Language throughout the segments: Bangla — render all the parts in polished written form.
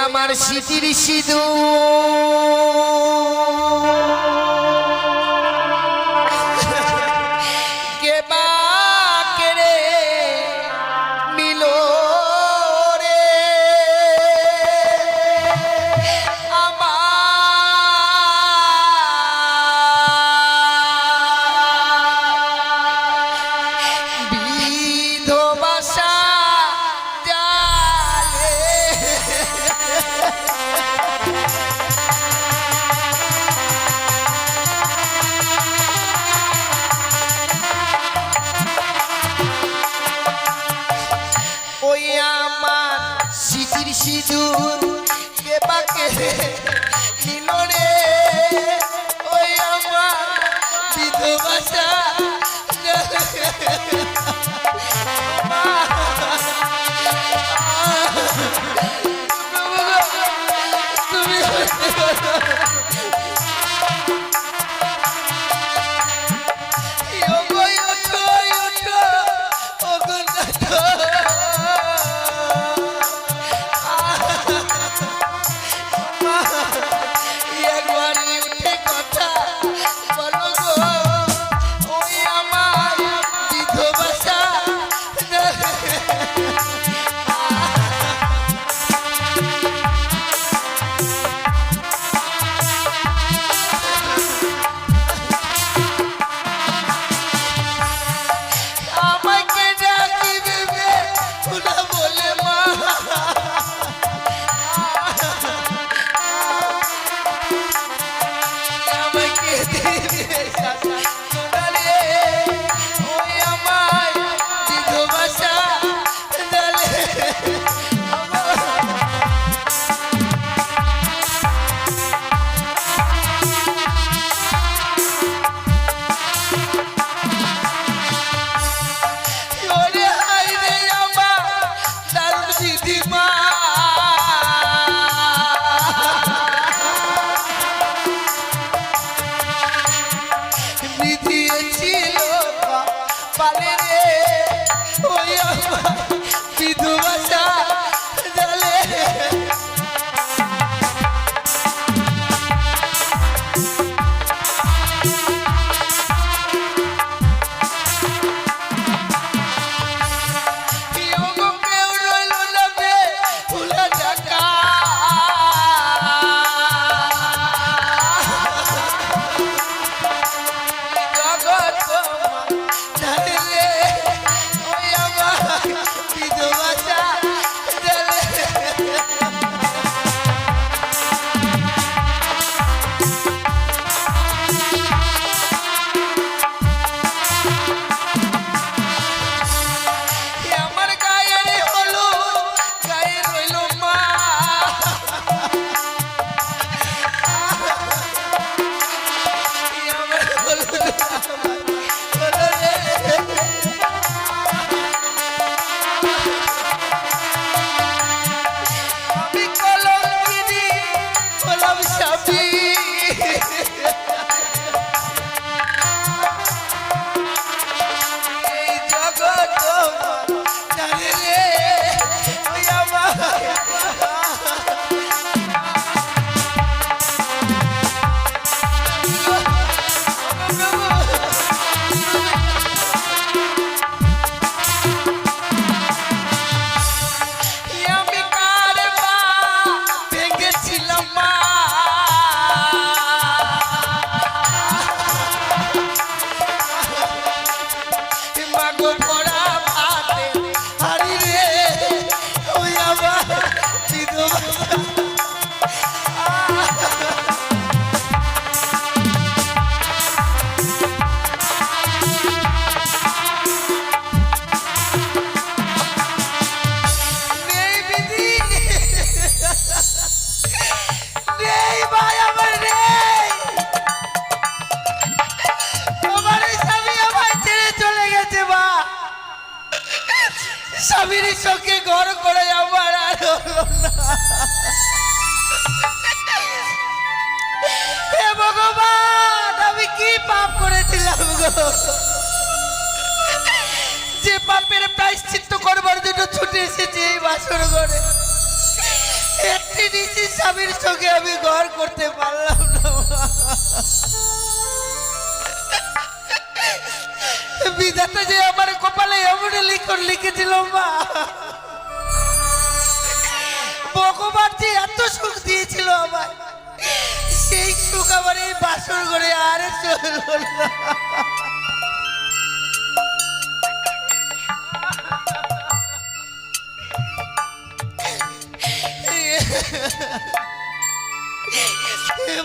আমার স্মৃতির সিঁদুর কে বা কেড়ে নিল রে আমার বিধবাসা ওই আমার স্মৃতির সিঁদুর কে বা কেড়ে নিল রে ওই আমার বিধবাসা তুমি স্বামীর চোখে ঘর করে আমার আর হে ভগবান আমি কি পাপ করেছিলাম গো যে পাপের প্রায়শ্চিত্ত করবার জন্য ছুটে এসেছি এই বাসর ঘরে স্ত্রী নিশ্চিত স্বামীর সঙ্গে আমি ঘর করতে পারলাম না বিধাতা যে আমার কপালে এমন লিখন লিখেছিল মা ভগবান যে এত সুখ দিয়েছিল আমার সেই সুখ আমার এই বাসর ঘরে আর চলল না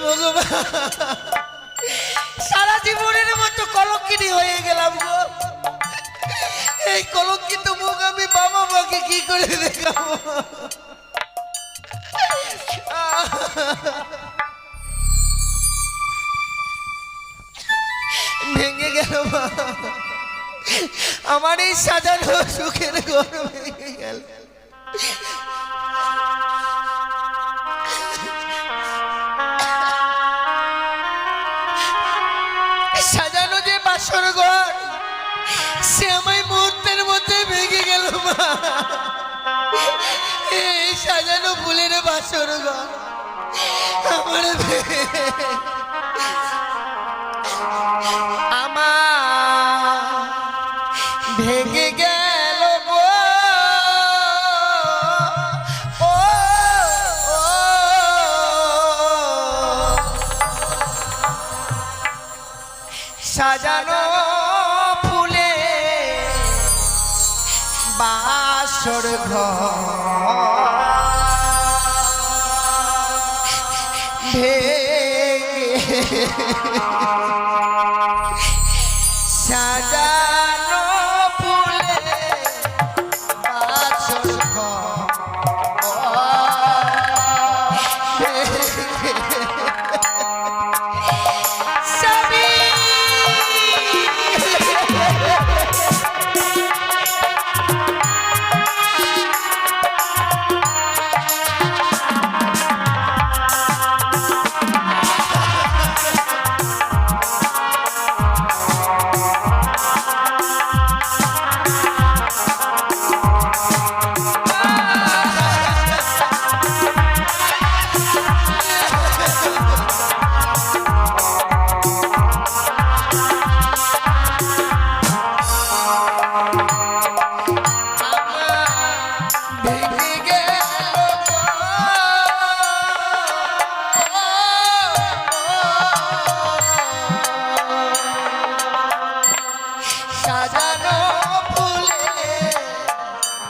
ভগবান সারা জীবনের মতো কলঙ্কিনী হয়ে গেলাম গো এই কলঙ্কিত মুখ আমি বাবা মাকে কি করে দেখাবো ভেঙে গেল আমার এই সাজানো সুখের ঘর ভেঙে গেল সাজানো যে বাসর ঘর সে আমায় মুহূর্তের মধ্যে ভেঙে গেল মা এই সাজানো ফুলের বাসর ঘর আমার আমার ভেঙে গেল গো ও সাজানো ফুলে বাসর ঘর সাজানো ফুলে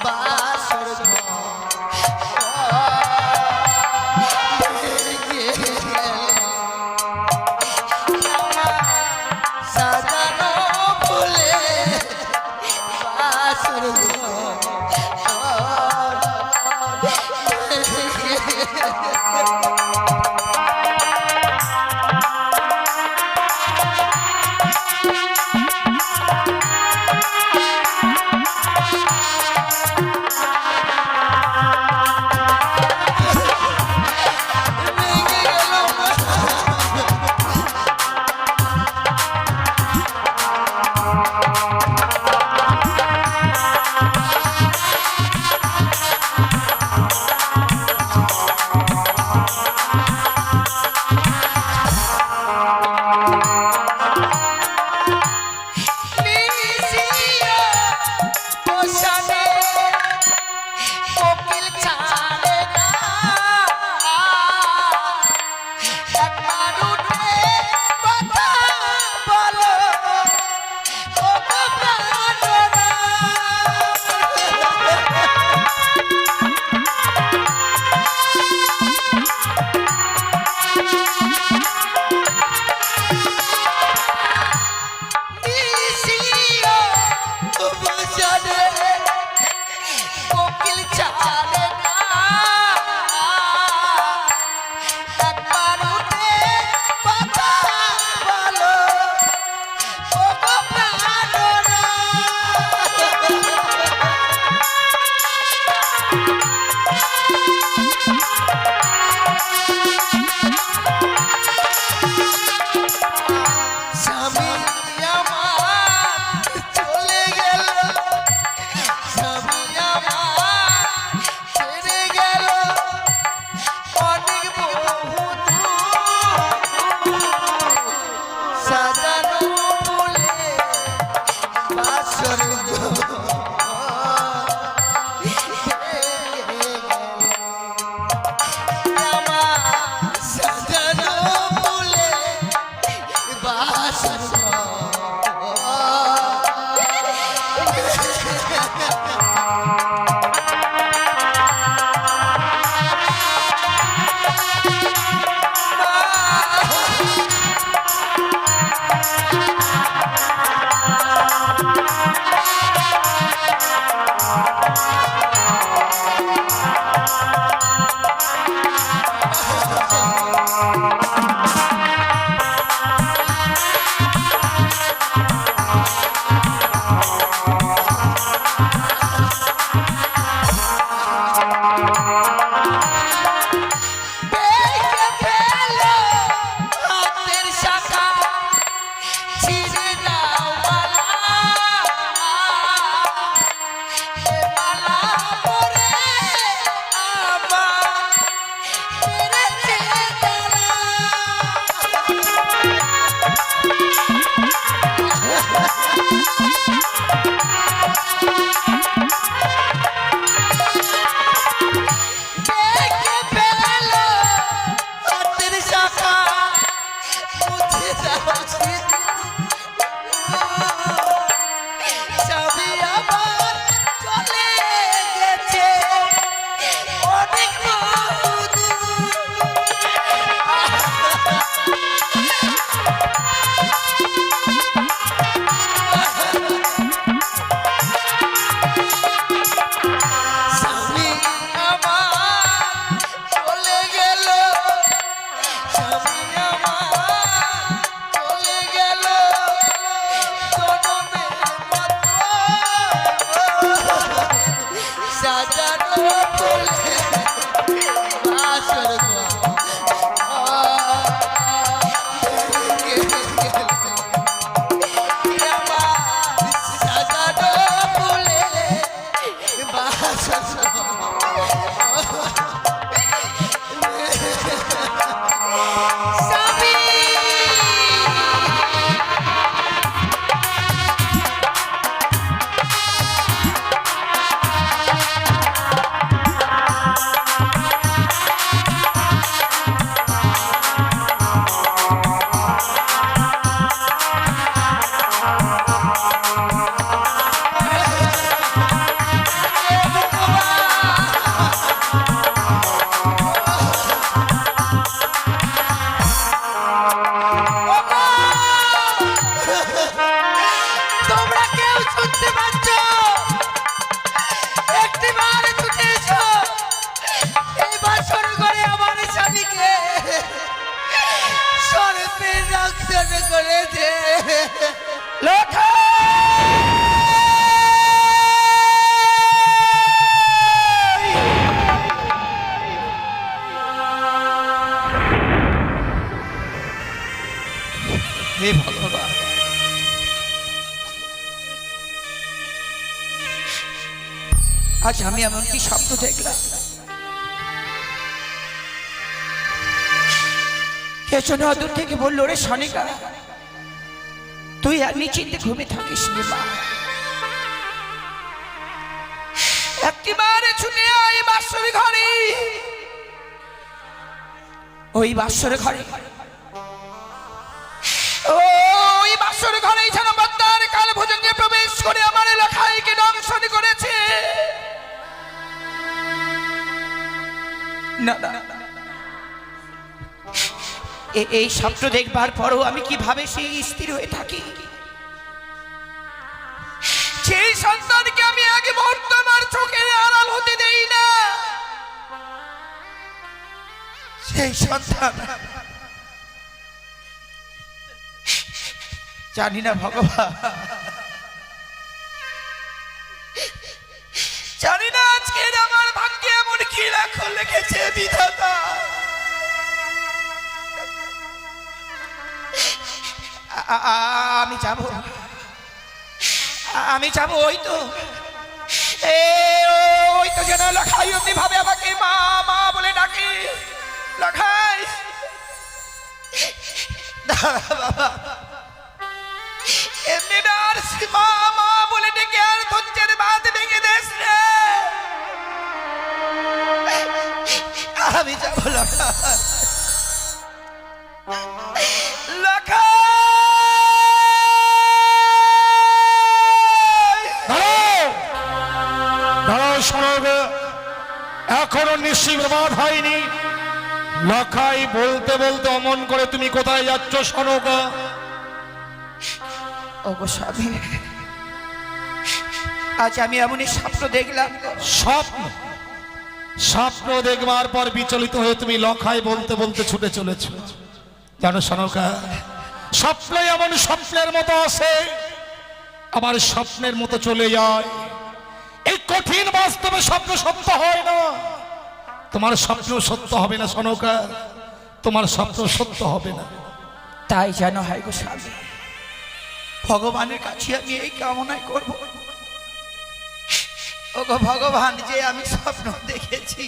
বাসর রক্ত করেছে। হে ভগবান, আজ আমি এমন কি স্বপ্ন দেখলাম? কে যেন দূর থেকে বললো, রে সনিকা, তুই আর নিশ্চিন্তে ঘুমে থাকিস রে মা, একেবারে ছুটে আয় বাসর ঘরে। ওই বাসর ঘরে, ওই বাসর ঘরেই যেন বদ্দার কাল ভুজঙ্গে প্রবেশ করে আমার এলাকাকে দংশন করেছে। না না, এই স্বপ্ন দেখবার পরও আমি কিভাবে সেই স্থির হয়ে থাকি? সেই সন্তানকে আমি আগে মুহূর্ত আমার চোখের আড়াল হতে দেই না। সেই সন্তান জানি না ভগবান, জানি না আজকে আমার ভাগ্যে এমন কি রাখো লিখেছে বিধাতা। আমি যাব ওই তো যেন লখাই অমনি ভাবে আমাকে মা মা বলে ডাকে। লখাই বাবা, এমনি আর মা মা বলে ডেকে আর ধৈর্যের বাঁধ ভেঙে দেশ রে। আমি যাব লখাই, লখাই। এখনো নিশ্চিত বাদ হয়নি। লখাই বলতে বলতে অমন করে তুমি কোথায় যাচ্ছ সনকা? ওগো স্বামী, আজ আমি এমনই স্বপ্ন দেখলাম। স্বপ্ন? স্বপ্ন দেখবার পর বিচলিত হয়ে তুমি লখাই বলতে বলতে ছুটে চলেছ। জানো সনকা, স্বপ্ন এমন স্বপ্নের মতো আসে, আবার স্বপ্নের মতো চলে যায়। এই কঠিন বাস্তবে স্বপ্ন সত্য হয় না। তোমার স্বপ্ন সত্য হবে না সনকা, তোমার স্বপ্ন সত্য হবে না। তাই যেন হয় গো স্বামী, ভগবানের কাছে আমি এই কামনাই করব। ওগো ভগবান, যে আমি স্বপ্ন দেখেছি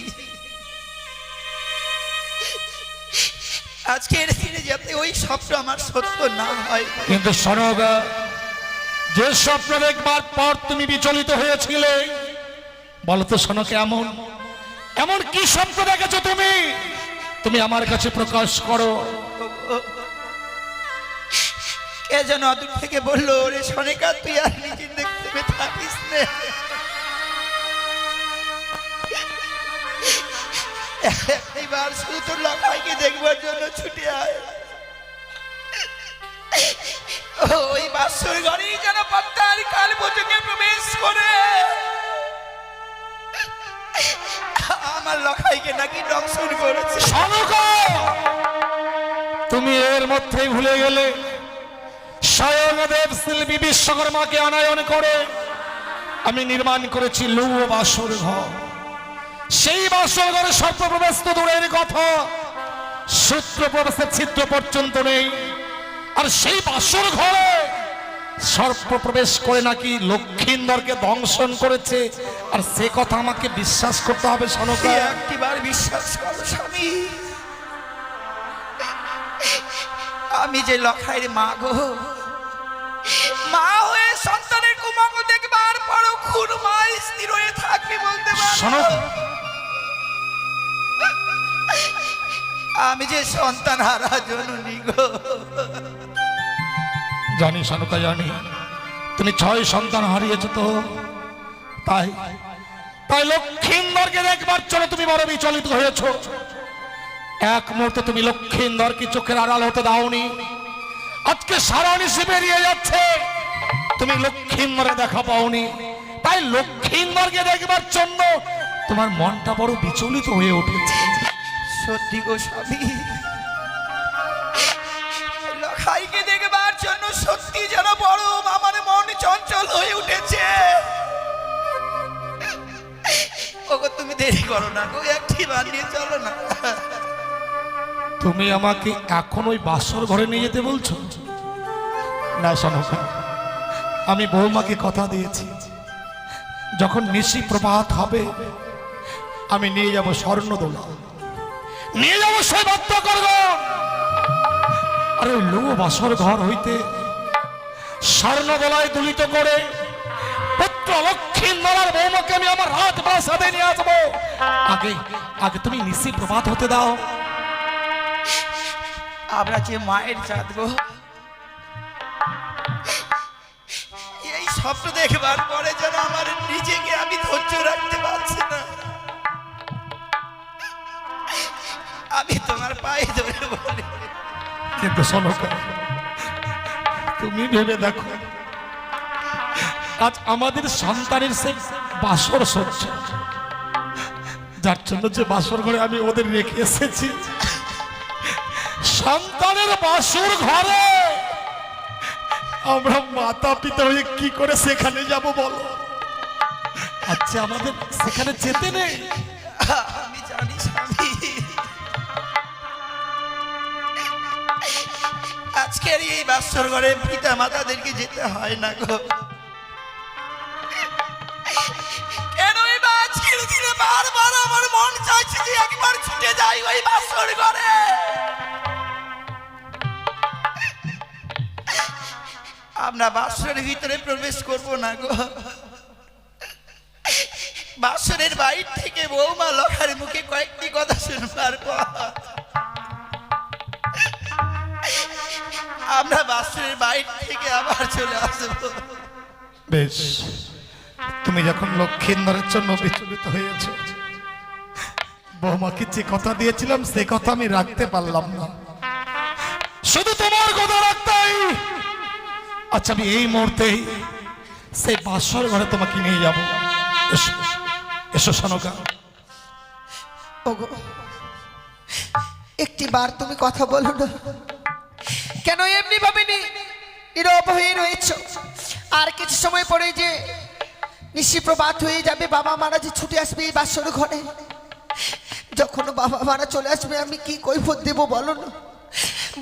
আজকের দিনে যাতে ওই স্বপ্ন আমার সত্য না হয়। কিন্তু সনকা, যে স্বপ্ন দেখবার পর তুমি বিচলিত হয়েছিলে, বলো তো সনকা, এমন এমন কি স্বপ্ন দেখেছো তুমি? তুমি আমার কাছে প্রকাশ করো। কে যেন দূর থেকে বললো, রে সনিকা, তুই আর নিজে দেখতে থাকিস না, এইবার শুধু তোর লখাইকে দেখবার জন্য ছুটে আয়। ওই বাসর ঘরেই যেন পদ্মার কাল ভুজঙ্গে প্রবেশ করে আমার লখাইকে নাকি দংশন করেছে। সনকা, তুমি এর মধ্যেই ভুলে গেলে স্বয়ং দেব শিল্পী বিশ্বকর্মাকে আনায়ন করে আমি নির্মাণ করেছি লৌহ বাসর ঘর। সেই বাসর ঘরে সর্বপ্রবেশ তো দূরের কথা, সূত্র প্রবেশের ছিদ্র পর্যন্ত নেই। আর সেই বাসর ঘরে সর্বপ্রবেশ করে নাকি লক্ষিন্দরকে দংশন করেছে। আর সে কথা আমাকে বিশ্বাস করতে হবে সনকা। একটিবার বিশ্বাস করো স্বামী, আমি যে লখাইয়ের মা গো, মা হয়ে সন্তানের কুমঙ্গ দেখবার পরও খুন মা স্থির হয়ে থাকবে বলতে পারো। আমি যে সন্তান হারা জননী গো। জানি সনকা, জানি তুমি 6 সন্তান হারিয়েছ। তো তাই তাই লক্ষিন্দরকে দেখবার জন্য তুমি বড় বিচলিত হয়েছ। এক মুহূর্তে তুমি লক্ষিন্দরকে চোখের আড়াল হতে দাওনি। আজকে সারা নিশি বেরিয়ে যাচ্ছে, তুমি লক্ষিন্দরে দেখা পাওনি। তাই লক্ষিন্দরকে দেখবার জন্য তোমার মনটা বড় বিচলিত হয়ে উঠেছে। সত্যি গো স্বামী, লখাইকে দেখবার জন্য সত্যি যেন বড় আমার মন চঞ্চল হয়ে উঠেছে। ওগো তুমি দেরি করো না গো, একটি বার নিয়ে চলো না। তুমি আমাকে এখন ওই বাসর ঘরে নিয়ে যেতে বলছো? না সনকা, আমি বৌমাকে কথা দিয়েছি যখন নিশি প্রভাত হবে আমি নিয়ে যাব স্বর্ণদোলা, নিয়ে যাব সৈবত্য করব। আর ওই লো বাসর ঘর হইতে স্বর্ণদোলায় দুলিত করে পুত্র লক্ষ্মীন্দরের বৌমাকে আমি আমার রাত প্রাসাদে নিয়ে আসবো। আগে আগে তুমি নিশি প্রভাত হতে দাও। আমরা যে মায়ের জাত গো, এই স্বপ্ন দেখবার পরে যেন আমার নিজেকে আমি ধৈর্য রাখতে পারছি না। আমি তোমার পায়ে ধরে বলি, কিন্তু সনকা, তুমি ভেবে দেখো, আজ আমাদের সন্তানের সে বাসর সচ্ছে, যার জন্য যে বাসর ঘরে আমি ওদের রেখে এসেছি, সন্তানের বাসর ঘরে আমরা মাতা পিতা হয়ে কি করে সেখানে যাব বলো? আচ্ছা আমাদের সেখানে যেতে নেই। আমি জানি স্বামী, আজকের এই বাসর ঘরে পিতা মাতাদেরকে যেতে হয় না গো। কেনই বা আজকের দিনে বারবার আমার মন চাইছে যে একবার ছুটে যাই ওই বাসর ঘরে। আমরা বাসরের ভিতরে প্রবেশ করব না গো। বাসরের বাইর থেকে বৌমা লখার মুখে কয়েকটি কথা শুনবার পর আমরা বাসরের বাইর থেকে আবার চলে আসবো। বেশ, তুমি যখন লক্ষ্মীন্দরের জন্য বিচলিত হয়েছ, বৌমাকে যে কথা দিয়েছিলাম সে কথা আমি রাখতে পারলাম না, শুধু তোমার কথা রাখতাই। আচ্ছা আমি এই মুহূর্তেই সেই বাসর ঘরে তোমাকে নিয়ে যাব। এসো এসো সনকা। ওগো, একটি বার তুমি কথা বলো না কেন? এমনি ভাবে নীরব হয়ে রয়েছ। আর কিছু সময় পরে যে নিশি প্রভাত হয়ে যাবে, বাবা মারা যে ছুটে আসবে এই বাসর ঘরে, যখন বাবা মারা চলে আসবে আমি কি কৈফত দেব বলো না?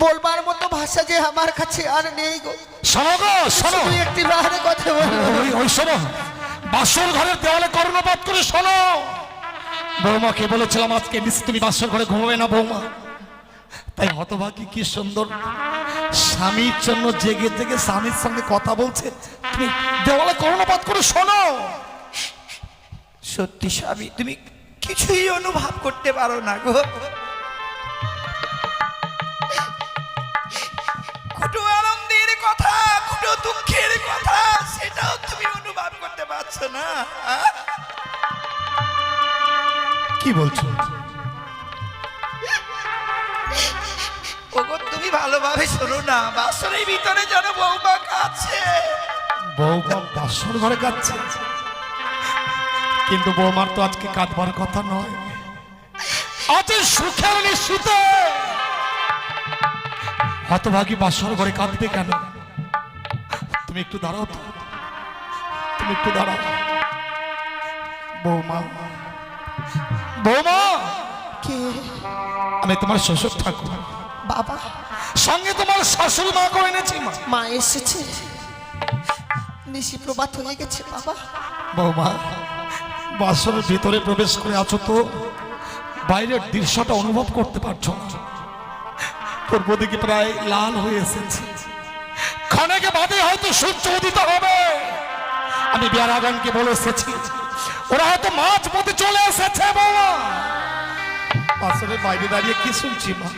বলবার মতো ভাষা যে আমার কাছে আর নেই গো। শোনো গো, শোনো, তুই একটি বারে কথা বলো। ওই শোনো, বাসর ঘরের দেওয়ালে কর্ণপাত করে শোনো। বৌমাকে বলেছিলাম আজকে নিশ্চয় তুমি বাসর ঘরে ঘুমাবে না বৌমা, তাই হতভাগী কি সুন্দর স্বামীর জন্য জেগে জেগে স্বামীর সঙ্গে কথা বলছে, তুমি দেওয়ালে কর্ণপাত করে শোনো। সত্যি স্বামী, তুমি কিছুই অনুভব করতে পারো না গো। কুটু আনন্দের কথা, কুটু দুঃখের কথা, সেটাও তুমি অনুভব করতে পারছো না। কি বলছো? ওগো তুমি ভালোভাবে শোনো না, বাসরের ভিতরে যেন বৌমা কাছে। বৌমা বাসর ঘরে কাঁদছে, কিন্তু বৌমার তো আজকে কাঁদবার কথা নয়, আজ সুখের নিশ্চিতে। হতভাগী বাসর ঘরে কাঁদবে কেন? তুমি একটু দাঁড়াও তো, তুমি একটু দাঁড়াও। বৌমা, বৌমা, কে? আমি তোমার শ্বশুর ঠাকুর, বাবা। সঙ্গে তোমার শাশুড়ি মা করে এনেছি। মা এসেছে, নিশি প্রভাত হয়ে গেছে বাবা। বৌমা, বাসরের ভিতরে প্রবেশ করে আছো তো বাইরের দৃশ্যটা অনুভব করতে পারছো না? পূর্ব দিকে প্রায় লাল হয়ে এসেছে, ক্ষণেকে বাদে হয়তো সূর্য উদিত হবে। আমি বিয়ারাগানকে বলে এসেছি ওরা হয়তো মাছ পথে চলে এসেছে। বৌমা, বাসরের বাইরে দাঁড়িয়ে কি শুনছি মা?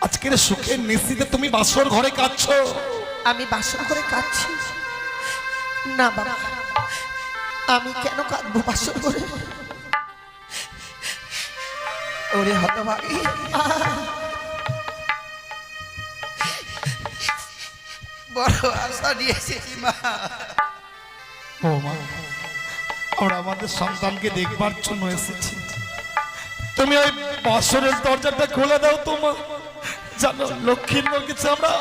আজকের সুখের নিশ্চিতে তুমি বাসর ঘরে কাঁদছো। আমি বাসর ঘরে কাঁদছি না বাবা, আমি কেন কাঁদবো বাসর ঘরে? ওরে হতভাগী, বড় আশা নিয়েছি মা। বৌমা, আমরা আমাদের সন্তানকে দেখবার জন্য এসেছি, তুমি ওই বাসরের দরজাটা খুলে দাও। তোমার জানো লক্ষ্মীর কিছু আমরা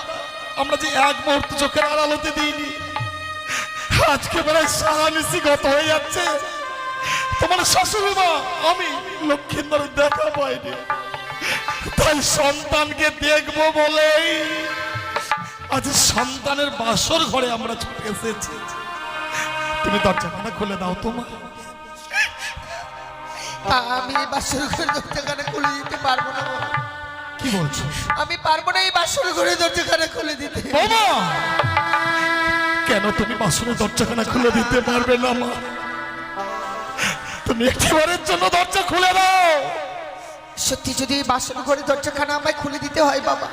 আমরা যে এক মুহূর্ত চোখের আড়ালতে দিইনি, আজকে প্রায় সারা নিশি গত হয়ে যাচ্ছে। তোমার শাশুড়ি মা আমি লক্ষ্মীন্দর দেখা পাইনি, তাই সন্তানকে দেখবো বলেই আজ সন্তানের বাসর ঘরে আমরা ছুটে এসেছি। তুমি দরজাখানা খুলে দাও তোমার। আমি এই বাসর ঘরের দরজাখানা খুলে দিতে পারবো না বাবা। কি বলছো? আমি পারবো না এই বাসর ঘরের দরজাখানা খুলে দিতে। বাবা কেন তুমি বাসরের দরজাখানা খুলে দিতে পারবে না মা? তুমি একবারের জন্য দরজা খুলে দাও। সত্যি যদি এই বাসর ঘরের দরজাখানা আমায় খুলে দিতে হয় বাবা,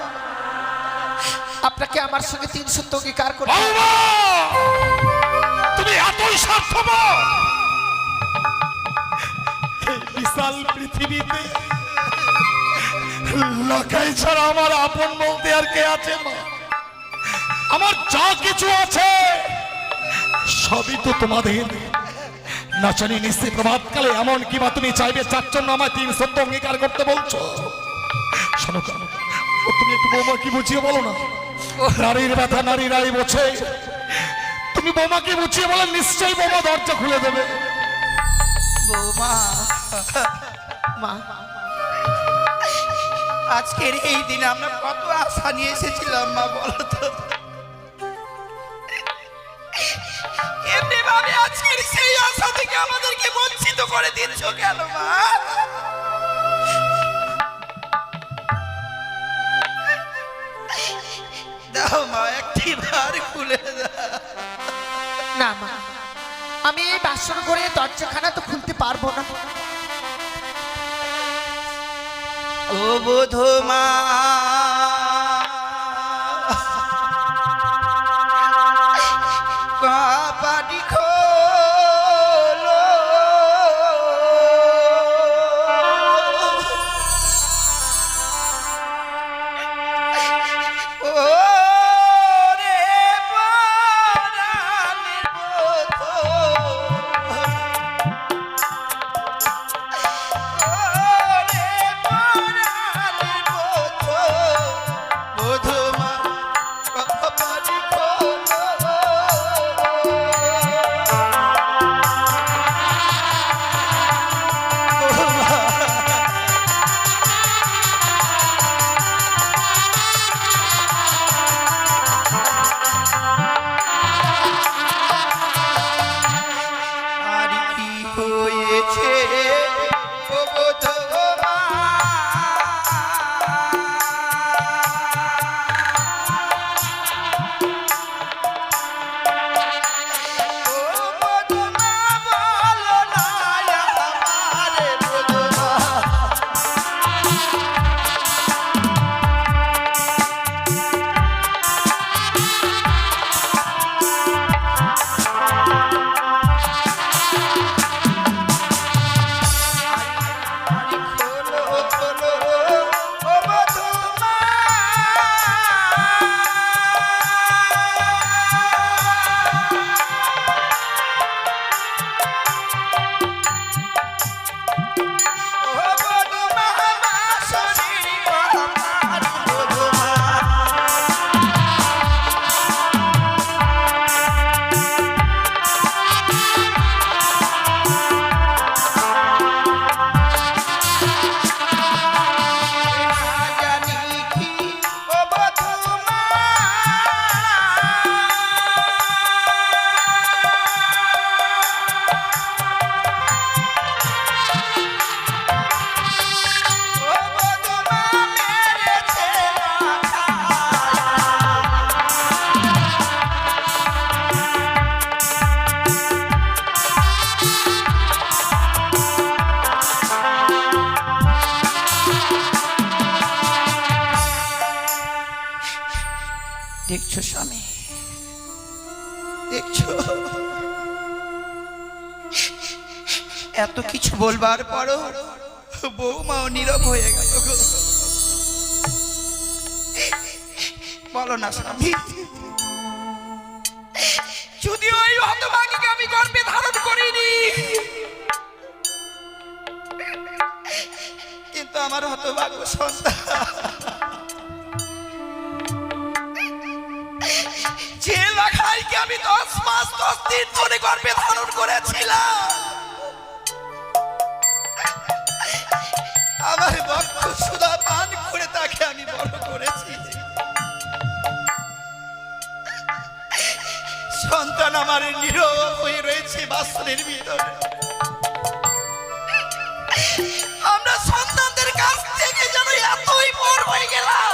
আপনাকে আমার সঙ্গে 3 সত্য অঙ্গীকার করতে হবে। বাবা তুমি এতই স্বার্থপর, এই বিশাল পৃথিবীতে লাখাই ছাড়া আমার আপন বলতে আর কে আছে মা? আমার যা কিছু আছে সবই তো তোমাদের। নাচানি নিশ্চয় প্রভাতকালে এমন কিবা তুমি চাইবে যার জন্য আমায় 3 সত্য অঙ্গীকার করতে বলছো? শোনো তুমি একটু বৌমা কি বুঝিয়ে বলো না। নারীর ব্যথা নারীরাই বোঝে। তুমি বৌমাকে বুঝিয়ে বলে নিশ্চয়ই বৌমা দরজা খুলে দেবে। বৌমা, মা আজকের এই দিনে আমরা কত আশা নিয়ে এসেছিলাম মা, বলো তো। এমনি ভাবে আজকের সেই আশা থেকে আমাদেরকে বঞ্চিত করে দিচ্ছ কেন মা? দাও মা, একটি বার খুলে দাও। না মা, আমি এই বাসর ঘরের দরজাখানা তো খুলতে পারবো না। ও বধূমা, কপাটি খোলো, ও রে পরাণের বধূ, বধূমা কপাটি খোলো। আর কি হয়েছে ও বধূমা? ও বধূমা বলো না আমারে বধূমা। খোলো খোলো ও বধূমা, ও বধূমা বাঁশরীর আমার বধূমা। জানি কি ও বধূমা, ও বধূমা মেরেছে দেখছো স্বামী, দেখছো এত কিছু বলবার পরও বৌমাও নীরব হয়ে গেল গো। বলো না স্বামী, যদি ওই হতভাগীকে আমি গর্ভে ধারণ করিনি, কিন্তু আমার হতভাগ্য সন্তান আমি 10 মাস 10 দিন ধরে গর্ভে ধারণ করেছিলাম। আমার বক্ষ সুধা পান করে তাকে আমি বড় করেছি। সন্তান আমার নীরব হয়ে রয়েছে বাসনের ভিতরে। আমরা সন্তানদের কাছ থেকে যেন এতই পর হয়ে গেলাম।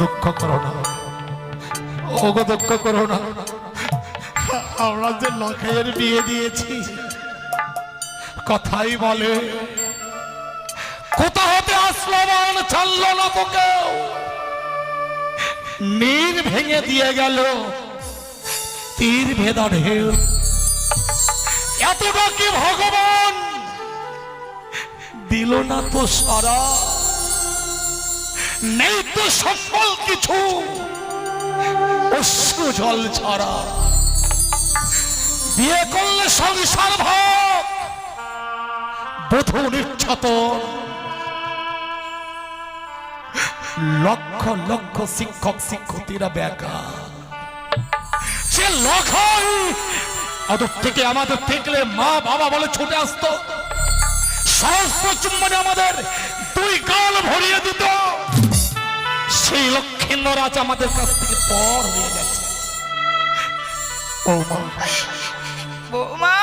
দুঃখ করো না, ওগো দুঃখ করো না। আমরা যে লখাইয়ের বিয়ে দিয়েছি, কথাই বলে কোথা হতে আসলো মান ছাড়লো না তোকে, নীর ভেঙে দিয়ে গেল তীর ভেদা ঢেউ। এতটা কি ভগবান দিল না তো সারা, নেই তো সফল কিছু অশ্রু জল ছাড়া। বিয়ে করলে সংসার ভাব, বধূ নির্যাতন, লক্ষ লক্ষ শিক্ষক শিক্ষার্থীরা বেকার। সে লখাই ওদের থেকে আমাদের দেখলে মা বাবা বলে ছুটে আসতো, সহস্র চুম্বনে আমাদের 2 গাল ভরিয়ে দিত। সেই লক্ষ্মীন্দর আজ আমাদের কাছ থেকে পর হয়ে গেছে। ও মা, বৌমা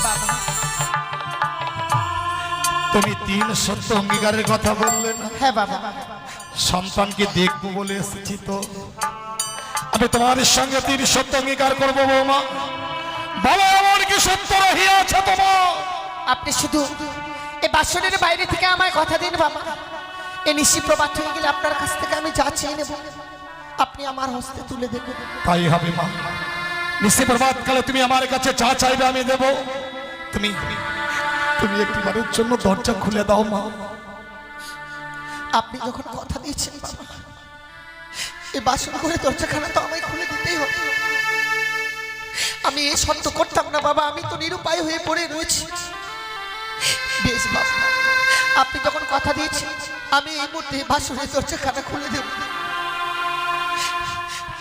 বাবা, তুমি 3 সত্য অঙ্গীকারের কথা বললে না? হ্যাঁ বাবা, সন্তানকে দেখবো বলে এসেছি, তো আমি তোমার সঙ্গে 3 সত্য অঙ্গীকার করবো। বৌমা বলো, এমন কি সত্য রহিয়াছে তোমার? আপনি শুধু এই বাসনের বাইরে থেকে আমায় কথা দিন বাবা। এই নিশি প্রবাদ হয়ে গেলে আপনার কাছ থেকে আমি যা চেয়ে নেব আপনি আমার হস্তে তুলে দেবেন। তাই হবে মা। নিশি প্রভাত কালে তুমি আমার কাছে যা চাইবে আমি দেব। তুমি তুমি একটিবারের জন্য দরজা খুলে দাও মা। আপনি যখন কথা দিয়েছেন বাবা, এই বাসন করে দরজাখানা তো আমায় খুলে দিতেই হবে। আমি এই সত্য করতাম না বাবা, আমি তো নিরুপায় হয়ে পড়ে রয়েছি। বেশ বাবা, আপনি যখন কথা দিয়েছেন আমি এই মুহূর্তে বাসনের দরজাখানা খুলে দেব।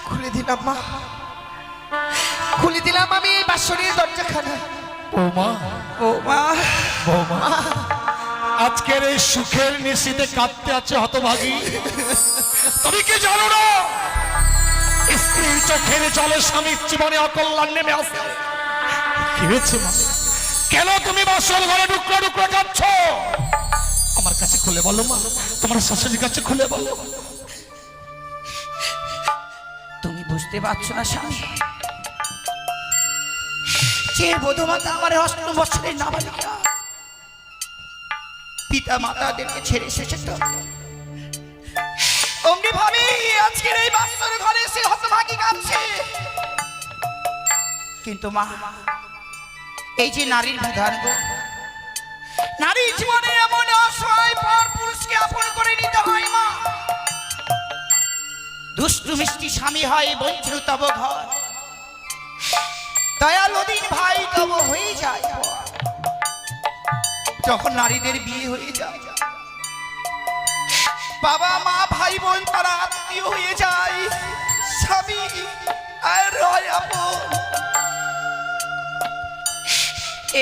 খুলে দিলাম মা, খুলে দিলাম আমি এই বাসনের দরজাখানা। বৌমা, বৌমা, বৌমা, আজকের এই সুখের নিশিতে কাঁদতে আছে হতভাগী। তুমি কি জানো না স্ত্রীর চোখের জলে স্বামীর জীবনে অকল্যাণ নেমে আসে? কি হয়েছে মা? কেন তুমি বাসর ঘরে টুকরো টুকরো কাঁদছ? আমার কাছে খুলে বলো মা, তোমার শাশুড়ির কাছে খুলে বলো। তুমি বুঝতে পারছো না স্বামী, যে বধূমাতা আমার 8 বছরের নাবালিকা পিতা মাতাদেরকে ছেড়ে এসেছে, তো অমনি ভাবে আজকের এই বাচ্চার ঘরে এসে হতভাগী কাঁদছে। কিন্তু মা, এই যে নারীর বিধান গো, নারীর জীবনে এমন অসহায় পর পুরুষকে আপন করে নিতে হয় মা। দুষ্টু মিষ্টি স্বামী হয় বঞ্চিত তব ঘর, দয়ালুদিন ভাই তব হয়ে যায়। যখন নারীদের বিয়ে হয়ে যায়, বাবা মা ভাই বোন তারা আত্মীয় হয়ে যায়, স্বামী আর হয় আপন।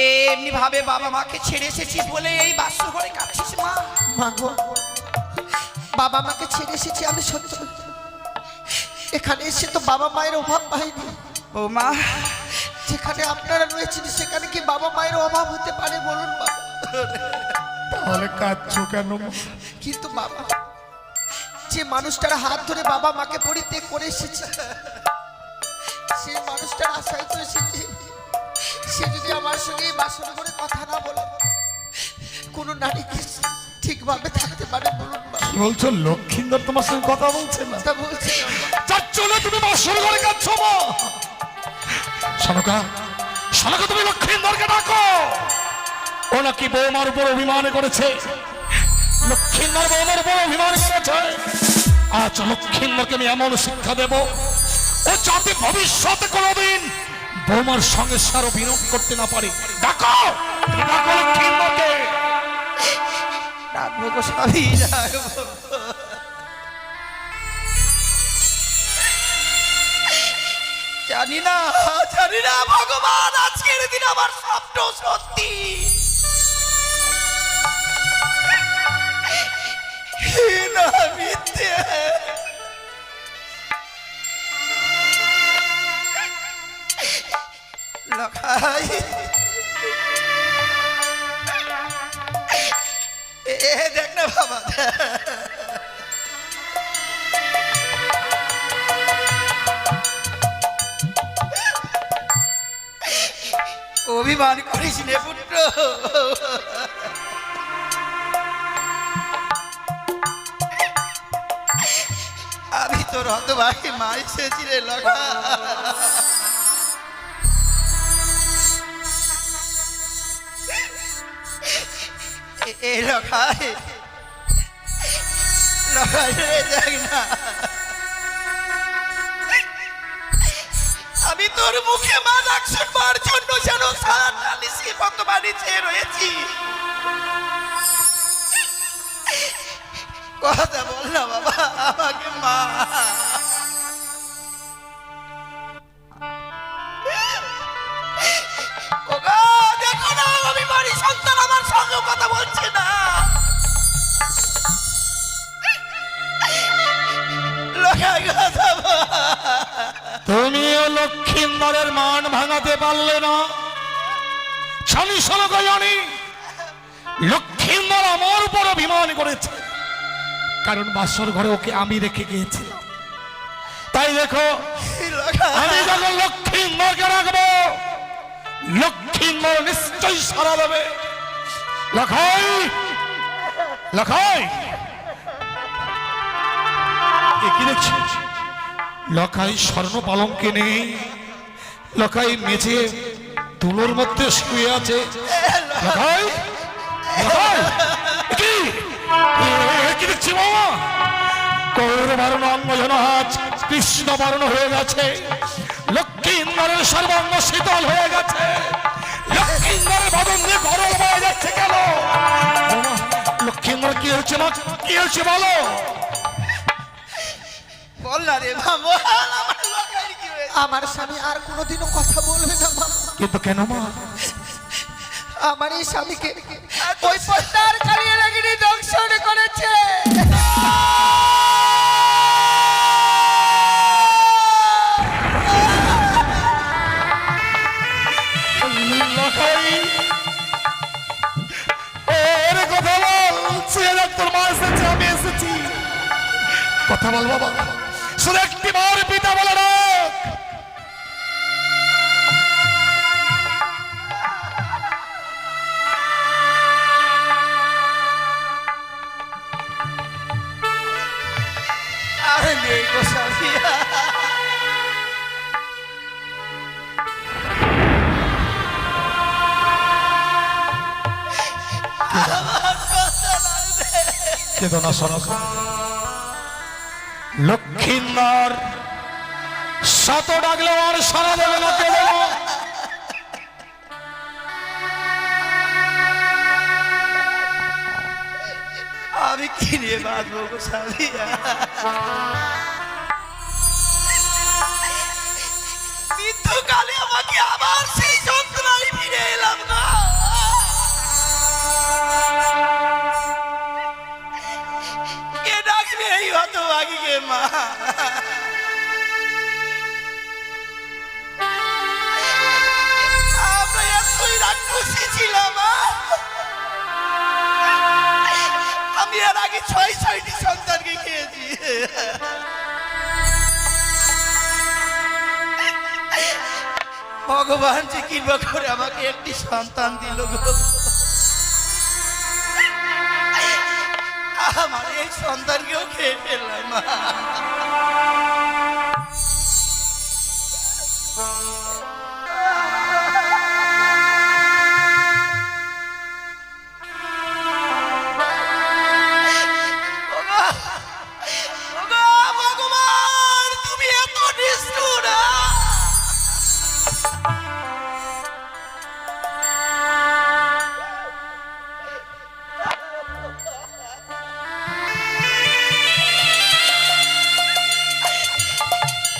এমনি ভাবে বাবা মাকে ছেড়ে এসেছিস বলে এই বাসর ঘরে কাঁদছিস মা। মা গো, বাবা মাকে ছেড়ে এসেছি আমি সত্য, এখানে এসে তো বাবা মায়ের অভাব পাইনি। ও মা, যেখানে আপনারা রয়েছেন সেখানে কি বাবা মায়ের অভাব হতে পারে বলুন বাবা? তাহলে কাঁদছো কেন? কিন্তু বাবা, যে মানুষটার হাত ধরে বাবা মাকে পরিত্যাগ করে এসেছে, সেই মানুষটার আশায় তো এসেছে। সে যদি আমার সঙ্গে এই বাসন করে কথা না বলে, কোনো নারী কি ঠিকভাবে থাকতে পারে বলুন বাবা? কি বলছো? লক্ষ্মীন্দর তোমার সঙ্গে কথা বলছে না? তা বলছি না বাবা। যাচ্ছ না তুমি বাসর ঘরে কাঁদছো মা? সনকা, সনকা, তুমি লক্ষ্মীন্দরকে ডাকো। ও নাকি বৌমার উপর অভিমান করেছে। লক্ষ্মীন্দর বৌমার উপর অভিমান করেছে। আজ লক্ষ্মীন্দরকে আমি এমন শিক্ষা দেব, ও যাতে ভবিষ্যতে কোনোদিন বৌমার সঙ্গে সারো বিনোদ করতে না পারে। ডাকো, তুমি ডাকো লক্ষ্মীন্দরকে। ডাকবো গো স্বামী, ডাকবো। জানি না ভগবান, আজকের দিন আমার স্বপ্ন সত্যি না মিথ্যে। লখাই দেখ না বাবা, অভিমান করিস নে পুত্র। আমি তোর হতভাগী মা এসেছি রে লগা। এই লগাই লগাই রে, দেখ না আমি তোর মুখে মা ডাক শুনবার জন্য যেন সারাটা নিশি বর্তমানে চেয়ে রয়েছি। কথা বল না বাবা, আমাকে মা। ওগো দেখো না, আমি বাড়ি সন্তান আমার সঙ্গে কথা বলছে না। লোকাই কথা বল। তুমিও লক্ষ্মীন্দরের মান ভাঙাতে পারলে না। স্বামী সনকা জানি লক্ষ্মীন্দর আমার উপর অভিমান করেছে, কারণ বাসর ঘরে ওকে আমি রেখে গিয়েছিলাম। তাই দেখো, আমি যখন লক্ষ্মীন্দরকে রাখবো, লক্ষ্মীন্দর নিশ্চয়ই সারা দেবে। লখাই লখাই, কি দেখছিস? লখাই স্বর্ণ পালঙ্কে নেই, লখাই মেঝে তুলোর মধ্যে শুয়ে আছে। লখাই লখাই, কি দেখছি বাবা? কৌরবারণ অঙ্গ যেন আজ কৃষ্ণ বর্ণ হয়ে গেছে, লক্ষ্মীন্দরের সর্বাঙ্গ শীতল হয়ে গেছে, লক্ষ্মীন্দরের বদন দিয়ে গরম হয়ে যাচ্ছে কেন? লক্ষ্মীন্দর কি হয়েছে মা, কি হয়েছে বলো? বল না রে মা, বল আমার লখাইয়ের কি হয়েছে? আমার স্বামী আর কোনোদিনও কথা বলবে না মা। কিন্তু কেন মা? আমার এই স্বামীকে ওই পদ্মার কালিয়া লাগিনি দংশন করেছে। কথা বল, তোর মা এসেছে, আমি এসেছি, কথা বল বাবা, শুধু একটি বার পিতা বলে রাখ। আরে নেই গো স্বামী, কেদনা সনক। লক্ষ্মীন্দর শত ডাকলেও আর সারা দেবে না। কেন? আমি কি নিয়ে বাঁচবো গো স্বামী? মৃত্যুকালে আমাকে আবার সেই যন্ত্রণায় ফিরে এলাম না। কে ডাকবে এই হতভাগীকে মা? আমরা এতই রাক্ষসী ছিলাম, আমি এর আগে 6-6টি সন্তানকে খেয়েছি। ভগবান যে কৃপা করে আমাকে একটি সন্তান দিল গো। আমার এই সন্তানকেও খেয়ে ফেললাম মা। ভগবান তুমি এত নিষ্ঠুর!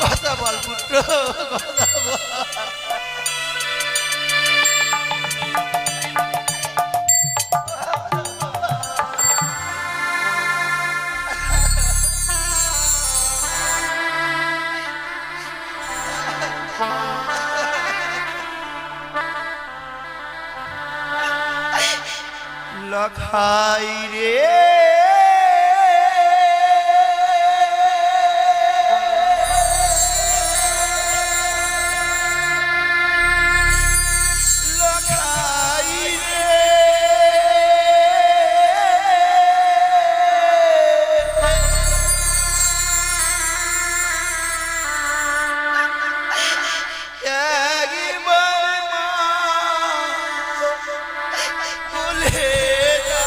কথা বল পুত্র, কথা লখাই রে লখাই রে একবার মা বলে যা।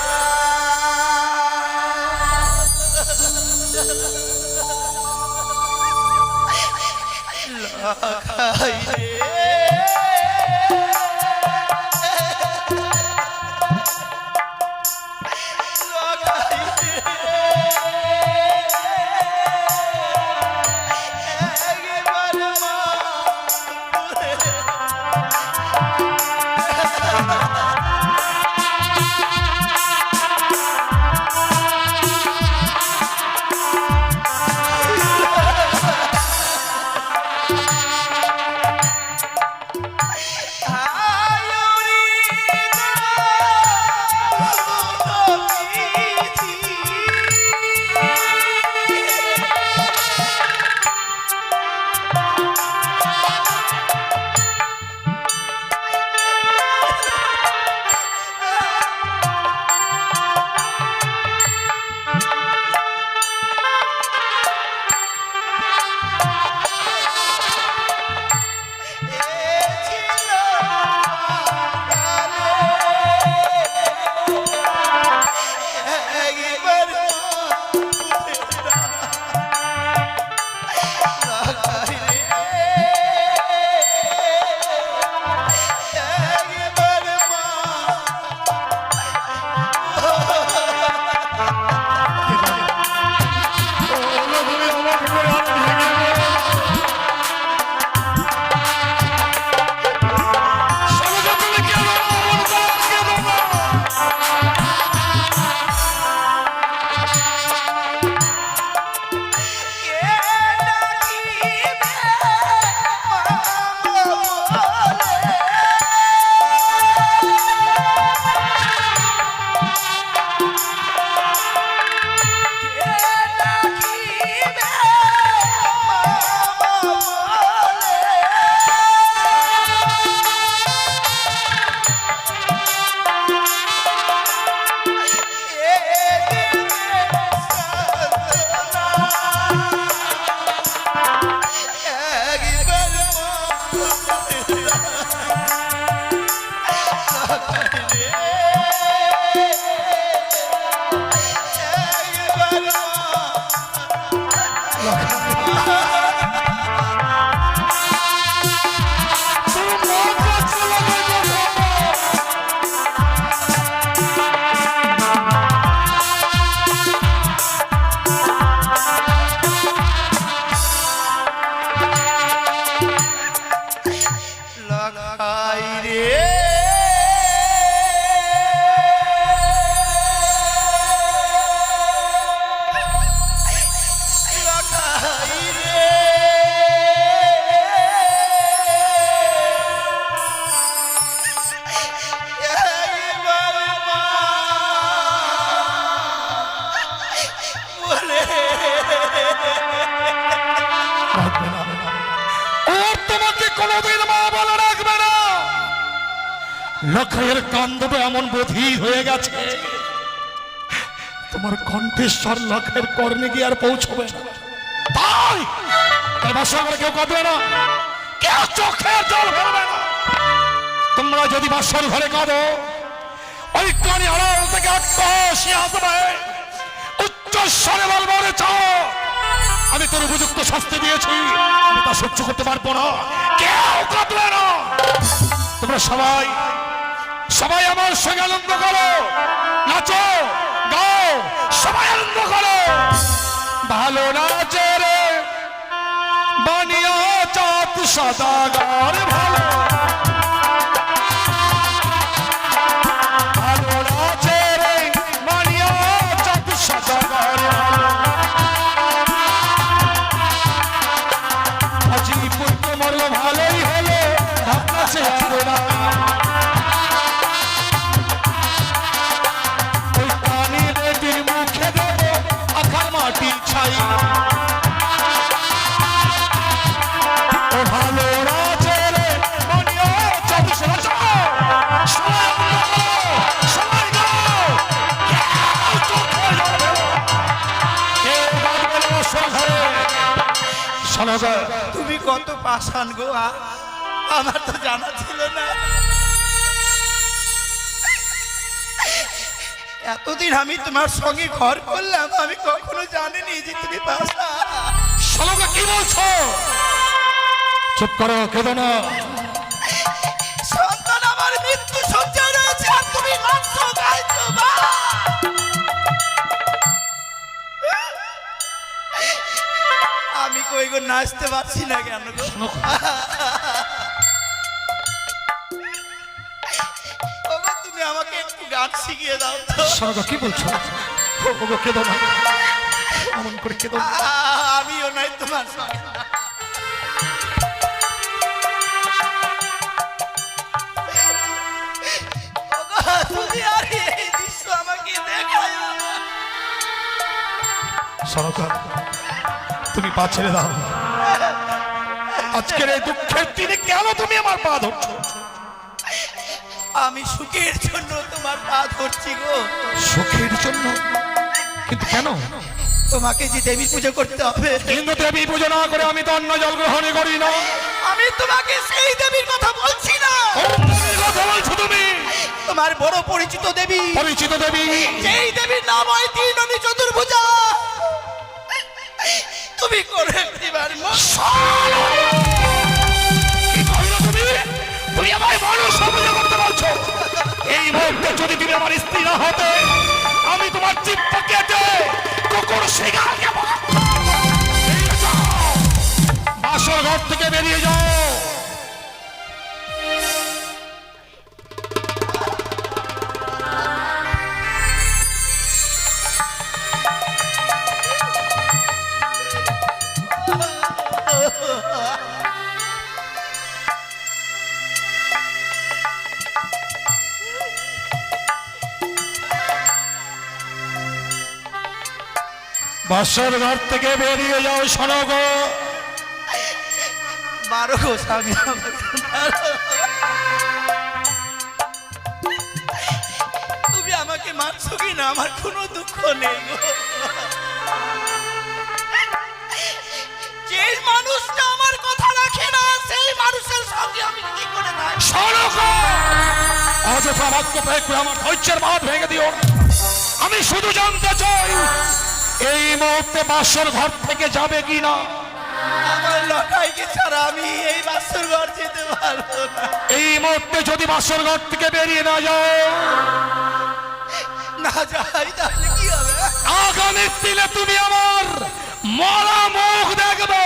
লখাই রে লখাই রে একবার মা বলে লখাই রে লখাই রে একবার মা বলে ওর তোমাকে কোনোদিন মা বলে রাখবে না। লখাইয়ের কান্দবে এমন বধির হয়ে গেছে, তোমার কণ্ঠেশ্বর লখাইয়ের কর্ণে গিয়ে আর পৌঁছবে না। তাই তাই বাসর ঘরে কেউ কাঁদবে না, কেউ চোখের জল ফেলবে না। তোমরা যদি বাসর ঘরে কাঁদো, ওই কানে আড়াল থেকে আত্মহাসি আসবে, উচ্চ স্বরে বলবো রে চাও আমি তোর উপযুক্ত শাস্তি দিয়েছি, আমি তা সহ্য করতে পারবো না। কেউ কাঁদবে না। তোমরা সবাই সবাই আমার সঙ্গে আনন্দ করো, নাচো গাও, সবাই আনন্দ করো। ভালো নাচে রে বানিয়া চাঁদ সদাগর, ভালো ভালো নাচে রে বানিয়া চাঁদ সদাগর, আজি পুত্র মরল ভালোই হলো, ভাবনা সে আর না। শোনো গো, তুমি কত পাষাণ গো, আমার তো জানা ছিল না। এতদিন আমি তোমার সঙ্গে ঘর করলাম, আমি কখনো জানিনি যে তুমি পাষাণ। শোনো গো, কি বলছো? চুপ করো, কেঁদো না। সন্তান আমার মৃত্যু সজ্জায় রয়েছে আর তুমি নাচছো গাইছো মা। আমি কই গো নাচতে পারছি না কেন গো? শোনো গো, ওগো তুমি আমাকে একটু গান শিখিয়ে দাও তো। শোনো গো, কি বলছো? ও গো, কেঁদো না, এমন করে কেঁদো না। আমিও নাই তোমার সঙ্গে। ওগো, তুমি আর এই দৃশ্য আমাকে দেখায়ো না। শোনো গো, তুমি পা ছেড়ে দাও। আজকের এই দুঃখের দিনে কেন তুমি আমার পা ধরছো? আমি সুখের জন্য তোমার পা ধরছি গো। সুখের জন্য? কিন্তু কেন? তোমাকে যে দেবী পুজো করতে হবে, কিন্তু দেবী পুজো না করে আমি তো অন্ন জল গ্রহণ করি না। আমি তোমাকে সেই দেবীর কথা বলছি না। কোন দেবীর কথা বলছো তুমি? তোমার বড় পরিচিত দেবী, পরিচিত দেবী? যেই দেবীর নাম হয় তিননি চতুর্ভুজা। তুমি করে দিবার কি কইলো তুমি? তুমি আমায় মানুষ পুজো করতে বলছো? এই মুহূর্তে যদি তুমি আমার স্ত্রী না হতে, আমি তোমার জিহ্বা কেটে কুকুর শিকারকে বাসর ঘর থেকে বেরিয়ে যাও। বাসর ঘর থেকে বেরিয়ে যাও। শোনো গো, মারো গো স্বামী আমাকে মারো। তুমি আমাকে মারছো কি না, আমার কোনো দুঃখ নেই গো। যে মানুষটা আমার কথা রাখে না, সেই মানুষের সঙ্গে আমি কি করে থাকি? শোনো গো, অযথা বাক্য প্রয়োগ করে আমার ধৈর্যের বাঁধ ভেঙে দিও না। আমি শুধু জানতে চাই, এই মুহূর্তে বাসর ঘর থেকে যাবে কি না? আমার লটাইকে ছাড়া আমি এই বাসর ঘর যেতে পারবো না। এই মুহূর্তে যদি বাসর ঘর থেকে বেরিয়ে না যাও, না যাই তাহলে কি হবে? আগামী দিনে তুমি আমার মরা মুখ দেখবে।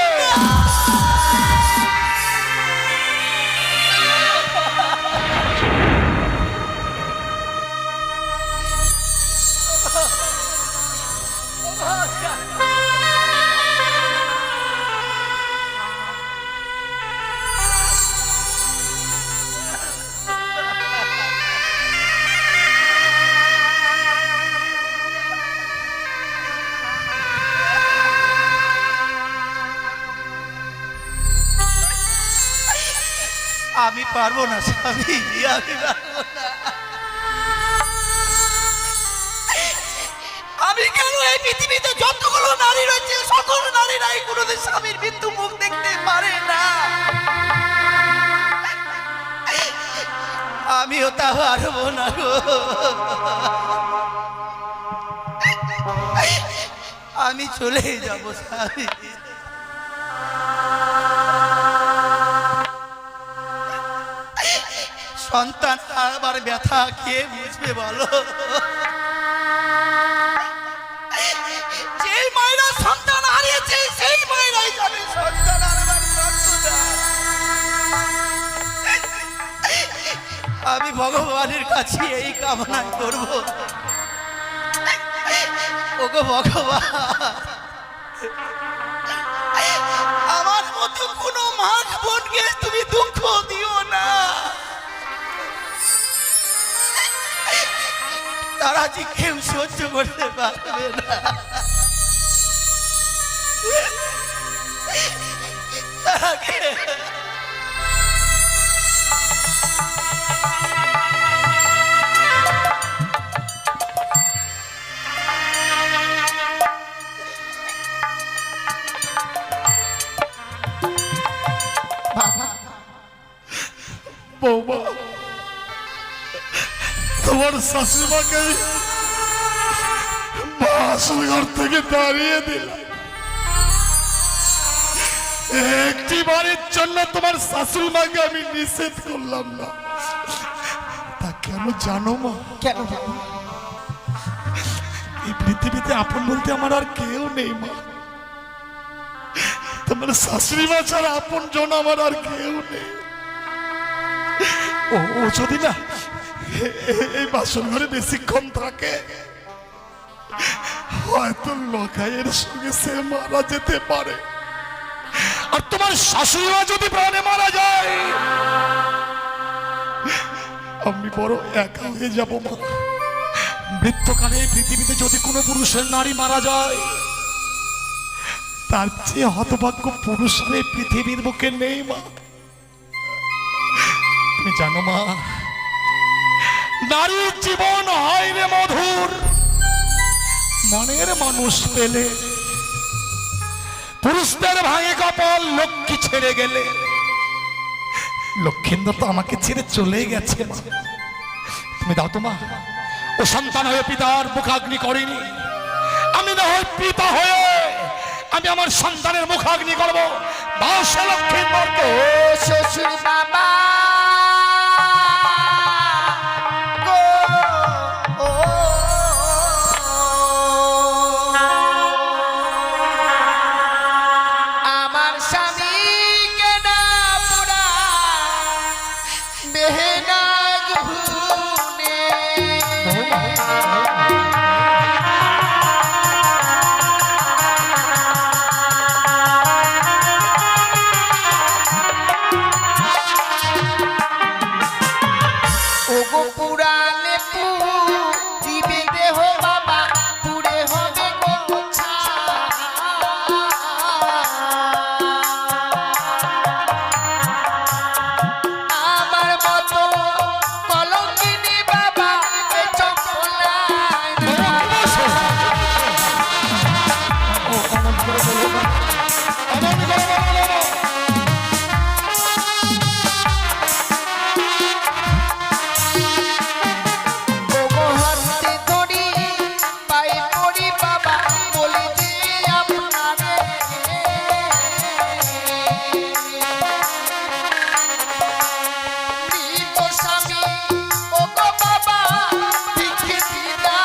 আমি পারবো না স্বামী, আমি পারবো না। আমি কেন এই পৃথিবীতে যতগুলো নারী রয়েছে, সকল নারীরাই কোনোদিন স্বামীর মৃত্যু মুখ দেখতে পারে না। আমিও তা পারবো না গো। আমি চলে যাবো স্বামী। সন্তান আবার ব্যথা কে বুঝবে বলো? যেই মায়েরা সন্তান হারিয়েছে, সেই মায়েরাই জানে সন্তান হারাবার যন্ত্রণা। আমি ভগবানের কাছে এই কামনা করব, ওগো ভগবান, আমার মতো কোনো মা বোনকে তুমি দুঃখ দিও না। তারা যে কেউ সহ্য করতে পারবে না। তাকে বৌমা, তোমার শাশুড়িমাকে বাসর ঘর থেকে দাঁড়িয়ে দিলাম। একটি বারের জন্য তোমার শাশুড়িমাকে আমি নিষেধ করলাম না। তা কেন জানো মা? কেন? এই পৃথিবীতে আপন বলতে আমার আর কেউ নেই মা। তোমার শাশুড়িমা ছাড়া আপন জন আমার আর কেউ নেই। ও যদি না এই বাসন ঘরে বেশিক্ষণ থাকে, হয়তো লখাইয়ের সঙ্গে সে মারা যেতে পারে। আর তোমার শাশুড়িমা যদি প্রাণে মারা যায়, আমি বড় একা হয়ে যাব মা। মৃত্যুকালে পৃথিবীতে যদি কোনো পুরুষের নারী মারা যায়, তার চেয়ে হতভাগ্য পুরুষ হয়ে পৃথিবীর বুকে নেই মা। তুমি জানো মা, নারীর জীবন হয় রে মধুর মনের মানুষ পেলে। পুরুষদের ভাঙে কপাল লক্ষ্মী ছেড়ে গেলে। লক্ষ্মীন্দর তো আমাকে ছেড়ে চলে গেছে মা। তুমি দাও তো মা, ও সন্তান হয়ে পিতার মুখাগ্নি করেনি, আমি না হয় পিতা হয়ে আমি আমার সন্তানের মুখাগ্নি করবো। বাসে লক্ষ্মীন্দরকে। ও শ্বশুর বাবা গো, ও আমার স্বামীকে না পুরা বেহেনাগ ভুনে। ওগো পুরালে পুরিবে দেহ বাবা, পুরে হবে গো ছাই। আমার মতো কলঙ্কিনী বাবা এ চপলায় না। ওগো হাতে ধরি পায়ে পড়ি বাবা, বলি যে আপনারে মৃত স্বামী ওগো বাবা ভিক্ষে দিদা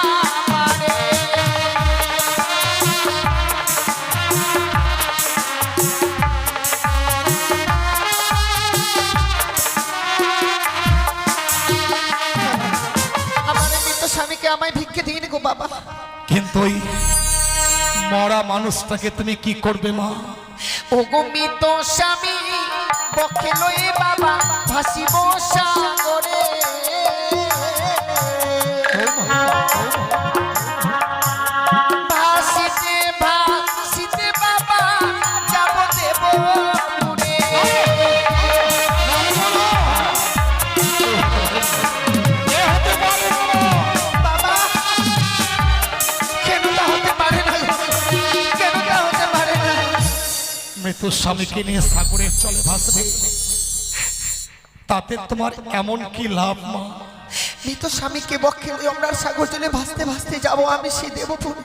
আমারে। আমার মৃত স্বামীকে আমায় ভিক্ষে দিন গো বাবা। কিন্তু ওই মরা মানুষটাকে তুমি কি করবে মা? ওগো মৃত স্বামী বক্ষে লয়ে বাবা ভাসিব সাগরে। ভাসিতে ভাসিতে বাবা যাব দেব পুরে। বাবা কেন তা হতে পারে না, কেন তা হতে পারে না? মৃত্যু স্বামীকে নিয়ে সাগরের চলে ভাসবে, তাতে তোমার এমন কি লাভ মা? মৃত স্বামীকে বক্ষে লয়ে আমরা সাগর জলে ভাসতে ভাসতে যাবো আমি সে দেবপুর।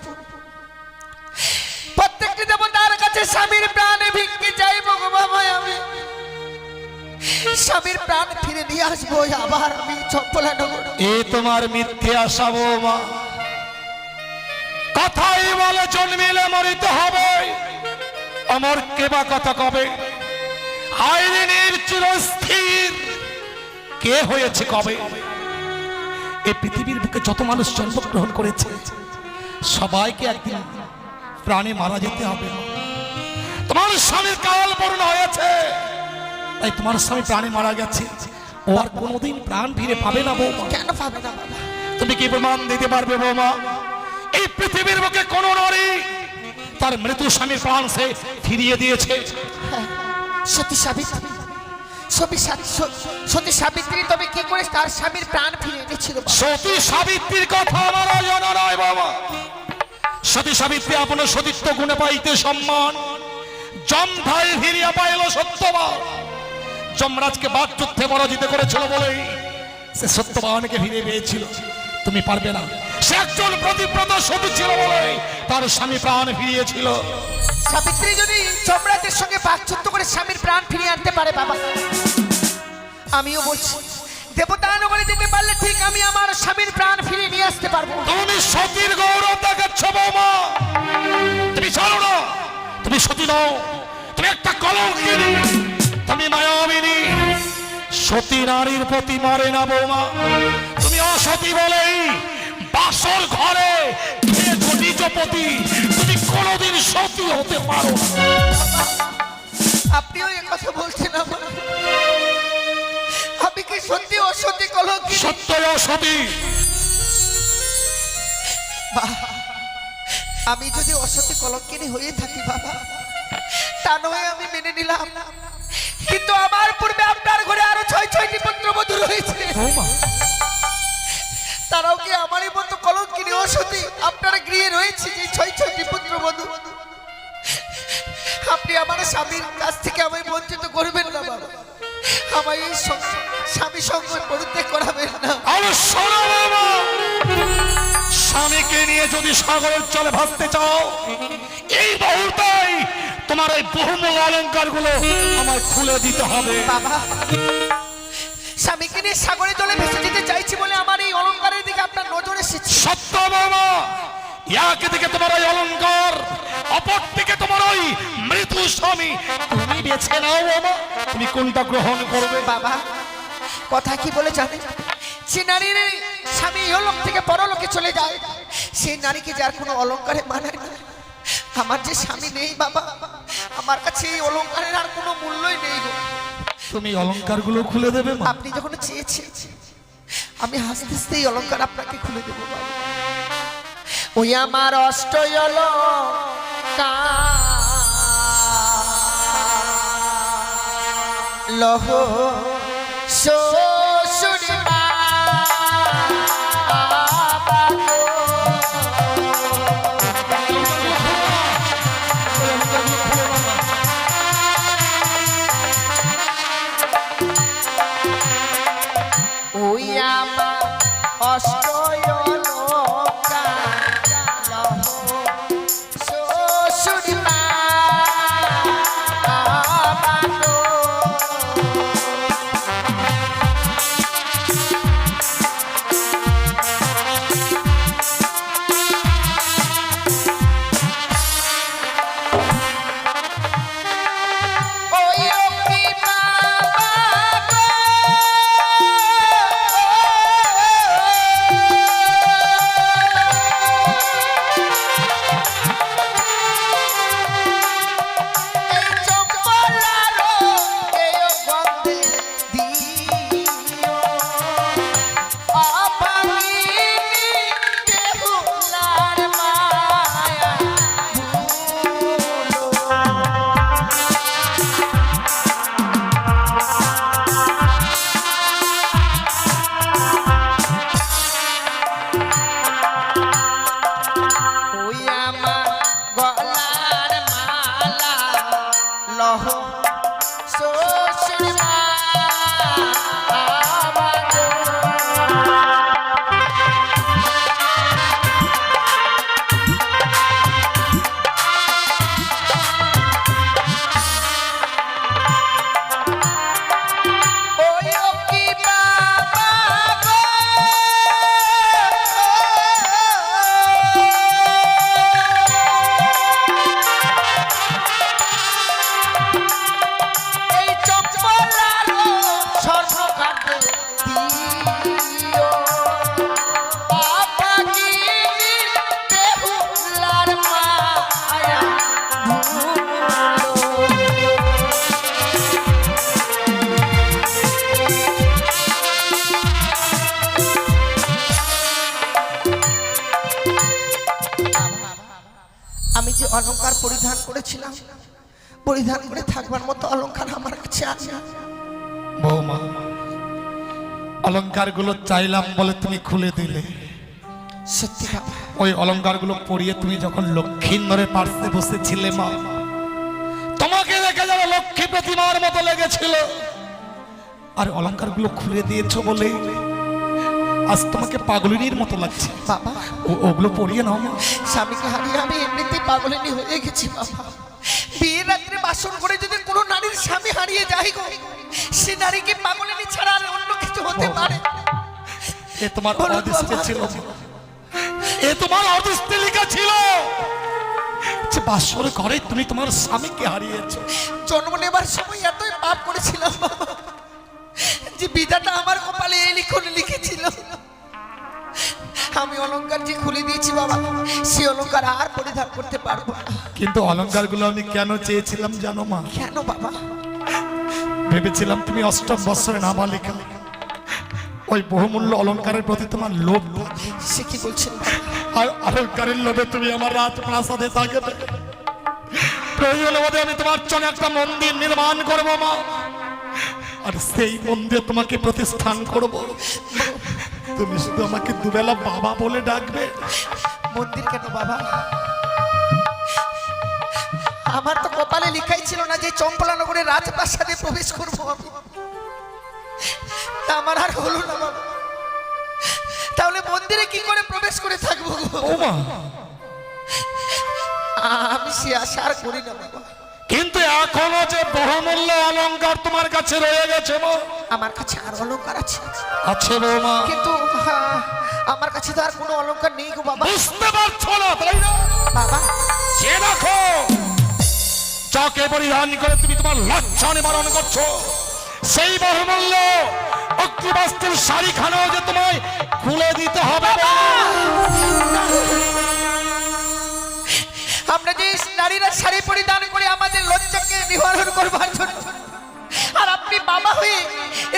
প্রত্যেকটি দেবতার কাছে স্বামীর প্রাণে ভিক্ষে চাইবো গো বাবা। আমি স্বামীর প্রাণ ফিরে নিয়ে আসবো আবার আমি চম্পলা নগর। এ তোমার মিথ্যে আশা মা। কথাই বলে জন্মিলে মরিতে হবে, আমার কেবা কথা কবে? আইনের চিরস্থির কে হয়েছে কবে? এই পৃথিবীর বুকে যত মানুষ জন্মগ্রহণ করেছে সবাইকে একদিন প্রাণে মারা যেতে হবে। তোমার স্বামীর কাল পূর্ণ হয়েছে, তাই তোমার স্বামী প্রাণে মারা গেছে, ও আর কোনোদিন প্রাণ ফিরে পাবে না বৌমা। কেন পাবে না বাবা? তুমি কি প্রমাণ দিতে পারবে বৌমা? এই পৃথিবীর বুকে কোন নারী তার মৃত্যু স্বামীর প্রাণ সে ফিরিয়ে দিয়েছে? হ্যাঁ, সতী সাবিত্রী, সতী সাবিত্রী তবে কি করে তার স্বামীর প্রাণ ফিরে এনেছিল? সতী সাবিত্রীর কথা আমার জানা নয় বাবা। সতী সাবিত্রী আপনার সতীত্ব গুণে পাইতে সম্মান, জম ভাই ফিরিয়া পাইল সত্যবান। যমরাজকে বাদ যুদ্ধে পরাজিত করেছিল বলেই সে সত্যবানকে ফিরে পেয়েছিল। তুমি পারবে না। সে একজন প্রতিব্রত সতী ছিল বলেই তার স্বামী প্রাণ ফিরিয়েছিল। সাবিত্রী যদি যমরাজের সঙ্গে বাকযুদ্ধ করে স্বামীর প্রাণ ফিরিয়ে আনতে পারে বাবা, আমিও বলছি দেবতা নগরে যেতে পারলে ঠিক আমি আমার স্বামীর প্রাণ ফিরিয়ে নিয়ে আসতে পারবো। তুমি সতীর গৌরব দেখাচ্ছ বৌমা। তুমি জানো না তুমি সতী নও, তুমি একটা কলঙ্কিনী, তুমি মায়াবিনী। সতী নারীর প্রতি মরে না বৌমা। তুমি অসতী বলেই বাসর ঘরে নিজপতি, তুমি কোনোদিন সতী হতে পারো না। আপনিও এই কথা বলছেন আমার? আমি কি সত্যি অসতী কলঙ্কিনী? সত্যই অসতী। আমি যদি অসতী কলঙ্কিনী হয়ে থাকি বাবা, তা নয় আমি মেনে নিলাম, কিন্তু আমার পূর্বে আপনার ঘরে আরো 6টি পুত্রবধূ রয়েছে। তারাও কি আমারই মতো কলঙ্কিনী অসতী? আপনার গৃহে রয়েছে যে 6টি পুত্রবধূ। আপনি আমার স্বামীর কাছ থেকে আমায় বঞ্চিত করবেন না বাবা, আমায় এই স্বামী সঙ্গ পরিত্যাগ করাবেন না। স্বামীকে নিয়ে যদি সাগরের জলে ভাসতে চাও, এই মুহূর্তেই তোমার এই বহুমূল্য অলংকার গুলো আমায় খুলে দিতে হবে। বাবা, স্বামীকে নিয়ে সাগরে জলে ভেসে যেতে চাইছি বলে আমার এই অলংকারের দিকে আপনার নজর এসেছে। সত্য বাবা, একদিকে তোমার ওই অলংকার, অপর দিকে তোমার ওই মৃত্যু স্বামী। তুমি বেছে নাও বাবা, তুমি কোনটা গ্রহণ করবে। বাবা, কথা কি বলে জানেন, যে নারীর স্বামী ইহলোক থেকে পরলোকে চলে যায়, সেই নারীকে যার কোনো অলংকারে মানায় না। আমার যে স্বামী নেই বাবা, আমার কাছে এই অলংকারের আর কোনো মূল্যই নেই গো। তুমি অলংকার গুলো খুলে দেবে মা? আপনি যখন চেয়েছেন আমি হাসতে হাসতে এই অলংকার আপনাকে খুলে দেবো বাবা। ওই আমার লহ শ্বশুরি মা, ওই আমার শ্বশুরি মা, আমি যে অলংকার পরিধান করেছিলাম, পরিধান করে থাকবার মতো অলংকার আমার কাছে আছে। বৌমা, অলংকার গুলো চাইলাম বলে তুমি খুলে দিলে। সত্যি বাবা, ওই অলংকার গুলো পরিয়ে তুমি যখন লক্ষ্মীন্দরের পার্শ্বে বসেছিলে মা, তোমাকে দেখে যারা লক্ষ্মী প্রতিমার মতো লেগেছিল। আর অলংকারগুলো খুলে দিয়েছো বলে আজ তোমাকে পাগলিনীর মতো লাগছে। বাবা ওগুলো পরিয়ে নাও মা। স্বামীকে হারিয়ে আমি এমনিতেই পাগলিনী হয়ে গেছি বাবা। বিয়ের রাত্রে বাসর করে যদি কোনো নারীর স্বামী হারিয়ে যায় গো, সে নারীকে পাগলিনী ছাড়া আর অন্য কিছু হতে পারে? এ তোমার বলো অদৃষ্টে বাবা। ছিল, এ তোমার অদৃষ্টে লেখা ছিল যে বাসর ঘরে তুমি তোমার স্বামীকে হারিয়েছো। জন্ম নেবার সময় এতই পাপ করেছিলাম বাবা, যে বিধাতা আমার কপালে এই লিখন লিখেছিল। আমি অলংকার যে খুলে দিয়েছি বাবা, সে অলংকার আর পরিধান করতে পারবো না। কিন্তু অলংকারগুলো আমি কেন চেয়েছিলাম জানো মা? কেন বাবা? ভেবেছিলাম তুমি অষ্টম বৎসরে নাবালিকা, ওই বহুমূল্য অলংকারের প্রতি তোমার লোভ। সে কি বলছেন বাবা? আর অলংকারের লোভে তুমি আমার রাজপ্রাসাদে থাকবে। প্রয়োজন বোধে আমি তোমার জন্য একটা মন্দির নির্মাণ করবো মা, আর সেই মন্দিরে তোমাকে প্রতিষ্ঠান করব। তুমি শুধু আমাকে দুবেলা বাবা বলে ডাকবে। মন্দির কেন বাবা? আমার তো কপালে লেখাই ছিল না যে চম্পলানগরের রাজপ্রাসাদে প্রবেশ করবো আমি। তা আমার আর হলো না বাবা। তাহলে মন্দিরে কি করে প্রবেশ করে থাকবো গো? ও মা, আমি সে আশা আর করি না বাবা। কিন্তু এখনো যে বহুমূল্য অলংকার তোমার কাছে রয়ে গেছে মা। আমার কাছে আর অলংকার আছে, আছে বৌমা, কিন্তু আমার কাছে তো আর কোনো অলংকার নেই গো বাবা। বুঝতে পারছো না তাই না বাবা সে দেখো, যাকে পরিধান করে তুমি তোমার লজ্জা নিবারণ করছো, সেই বহুমূল্য অগ্নিবস্ত্রের শাড়িখানাও যে তোমায় খুলে দিতে হবে। আমরা যে নারীরা শাড়ি পরিধান করে আমাদের লজ্জাকে নিবারণ করবার জন্য, আর আপনি বাবা হয়ে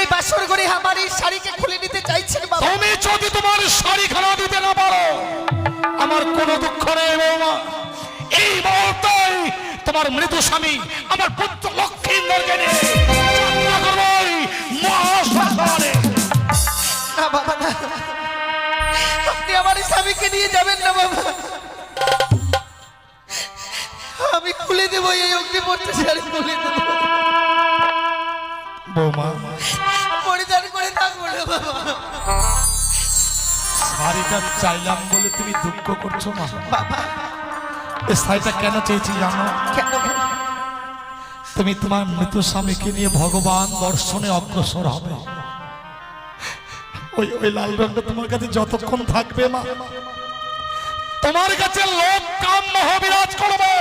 এই বাসর ঘরে আমার এই শাড়িকে খুলে নিতে চাইছেন বাবা। তুমি যদি তোমার শাড়িখানা দিতে না পারো, আমার কোনো দুঃখ নেই বৌমা। এই মুহূর্তে তোমার মৃত স্বামী আমার পুত্র লক্ষ্মীন্দরকে নিয়ে যাত্রা করবো এই মহাশ্মশানে। না বাবা না, আপনি আমার স্বামীকে নিয়ে যাবেন না বাবা। আমি খুলে দেবো এই অগ্নিপত্র শাড়ি, খুলে দেবো। বৌমা, পরিধান করে থাকবো না বাবা। শাড়িটা চাইলাম বলে তুমি দুঃখ করছো না বাবা এই শাড়িটা কেন চেয়েছি জানো? কেন? তুমি তোমার মৃত স্বামীকে নিয়ে ভগবান দর্শনে অগ্রসর হবে। ওই ওই লাল রঙটা তোমার কাছে যতক্ষণ থাকবে মা, তোমার কাছে লোভ কাম মোহ বিরাজ করবে।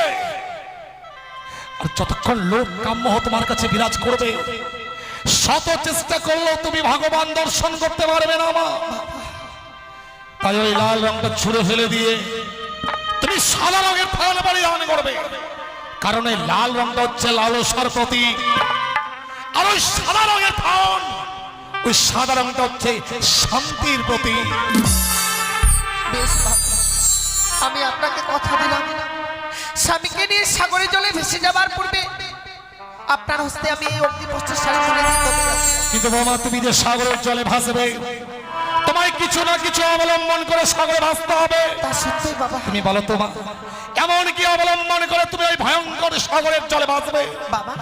আর যতক্ষণ লোভ কাম মোহ তোমার কাছে বিরাজ করবে, শত চেষ্টা করলেও তুমি ভগবান দর্শন করতে পারবে না মা। তাই ওই লাল রঙটা ছুঁড়ে ফেলে দিয়ে তুমি সাদা রঙের থান পরিধান করবে। কারণ এই লাল রঙটা হচ্ছে লালসার প্রতীক, আর ওই সাদা রঙের থান, ওই সাদা রঙটা হচ্ছে শান্তির প্রতীক। বেশ বাবা, আমি আপনাকে কথা দিলাম, স্বামীকে নিয়ে সাগরে জলে ভেসে যাবার পূর্বে আপনার হস্তে আমি এই অগ্নিপত্রের শাড়ি তুলে দিতে হবে। কিন্তু বাবা, তুমি যে সাগরের জলে ভাসবে, তোমায় কিছু না কিছু অবলম্বন করে সাগরে ভাসতে হবে। তা সত্যই বাবা। তুমি বলো তো মা, এমন কি অবলম্বন করে তুমি ওই ভয়ঙ্কর সাগরের জলে ভাসবে? বাবা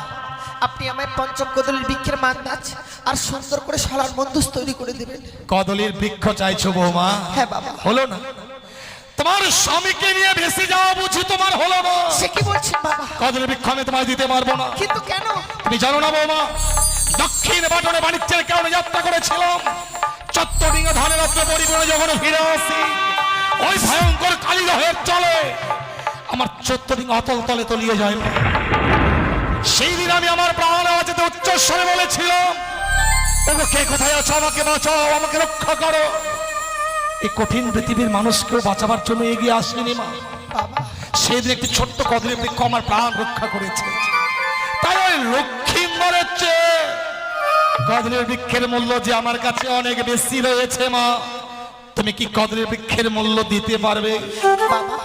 আপনি আমার পঞ্চম কদলীর বৃক্ষের মান্দাজ আর সুন্দর করে সালার মন্দুস তৈরি করে দেবেন। কদলীর বৃক্ষ চাইছো বৌমা? হ্যাঁ বাবা। হলো না? তোমার স্বামীকে নিয়ে ভেসে যাওয়া বুঝি তোমার হলো না? সে কি বলছেন বাবা? কদলীর বৃক্ষ আমি তোমায় দিতে পারবো না। কিন্তু কেন? তুমি জানো না বৌমা, দক্ষিণ বাটনে বাণিজ্যের কারণে যাত্রা করেছিলাম, চত্বরিঙ্গ ধানের রাত্রে পরিপূর্ণ যখন ফিরে আসি, ওই ভয়ঙ্কর কালীদহের চলে আমার চত্বরিঙ্গ অতল তলে তলিয়ে যায়। সেই দিন আমি আমার প্রাণ আওয়াজে উচ্চস্বরে বলেছিলাম, ওগো কে কোথায় আছো, আমাকে বাঁচাও, আমাকে রক্ষা করো। এই কঠিন পৃথিবীর মানুষকেও বাঁচাবার জন্য এগিয়ে আসেনি মা। বাবা সেদিন একটি ছোট্ট কদলীর বৃক্ষ আমার প্রাণ রক্ষা করেছে। তাই ওই লক্ষ্মীন্দরের চেয়ে কদলীর বৃক্ষের মূল্য যে আমার কাছে অনেক বেশি রয়েছে মা। তুমি কি কদলীর বৃক্ষের মূল্য দিতে পারবে? বাবা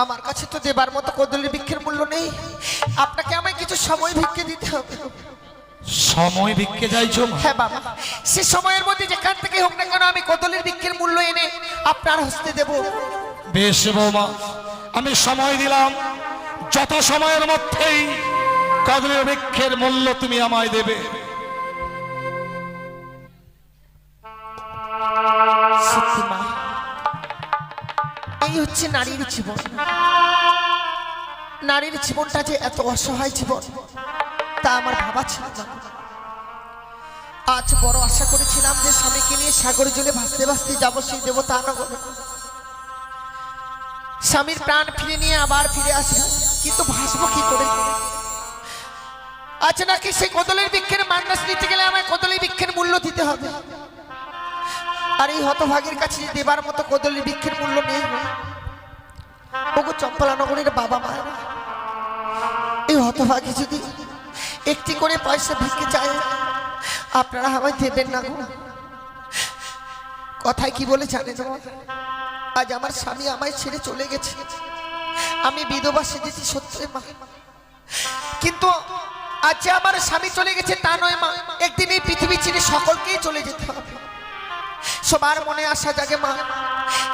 আমার কাছে তো দেবার মতো কদলীর বৃক্ষের মূল্য নেই, আপনাকে আমায় কিছু সময় ভিক্ষে দিতে হবে। সময় ভিক্ষে চাইছো মা? হ্যাঁ বাবা, সে সময়ের মধ্যে যেখান থেকে হোক না কেন আমি কদলীর বৃক্ষের মূল্য এনে আপনার হস্তে দেব। বেশ বৌমা, আমি সময় দিলাম, যত সময়ের মধ্যেই কদলীর বৃক্ষের মূল্য তুমি আমায় দেবে। সত্যি মা, এই হচ্ছে নারীর জীবন। নারীর জীবনটা যে এত অসহায় জীবন তা আমার ভাবা ছিল না। আজ বড় আশা করেছিলাম যে স্বামীকে নিয়ে সাগর জলে ভাসতে ভাসতে যাবো সেই দেবতা নগরে, স্বামীর প্রাণ ফিরে নিয়ে আবার ফিরে আসবো, কিন্তু ভাসবো কি করে? আজ নাকি সেই কদলের বৃক্ষের মান্নাস নিতে গেলে আমায় কদলের বৃক্ষের মূল্য দিতে হবে। আর এই হতভাগের কাছে দেবার মতো কদলের বৃক্ষের মূল্য নেই। ওগো চম্পলা নগরের বাবা মা, এই হতভাগী যদি একটি করে পয়সা ভিক্ষে চায় আপনারা আমায় দেবেন না গো। কথায় কি বলে জানেন? আজ আমার স্বামী আমায় ছেড়ে চলে গেছে, আমি বিধবা সেজেছি সত্যি মা, কিন্তু আজ যে আমার স্বামী চলে গেছে তা নয় মা, একদিন এই পৃথিবী ছেড়ে সকলকেই চলে যেতে হবে। সবার মনে আশা জাগে মা,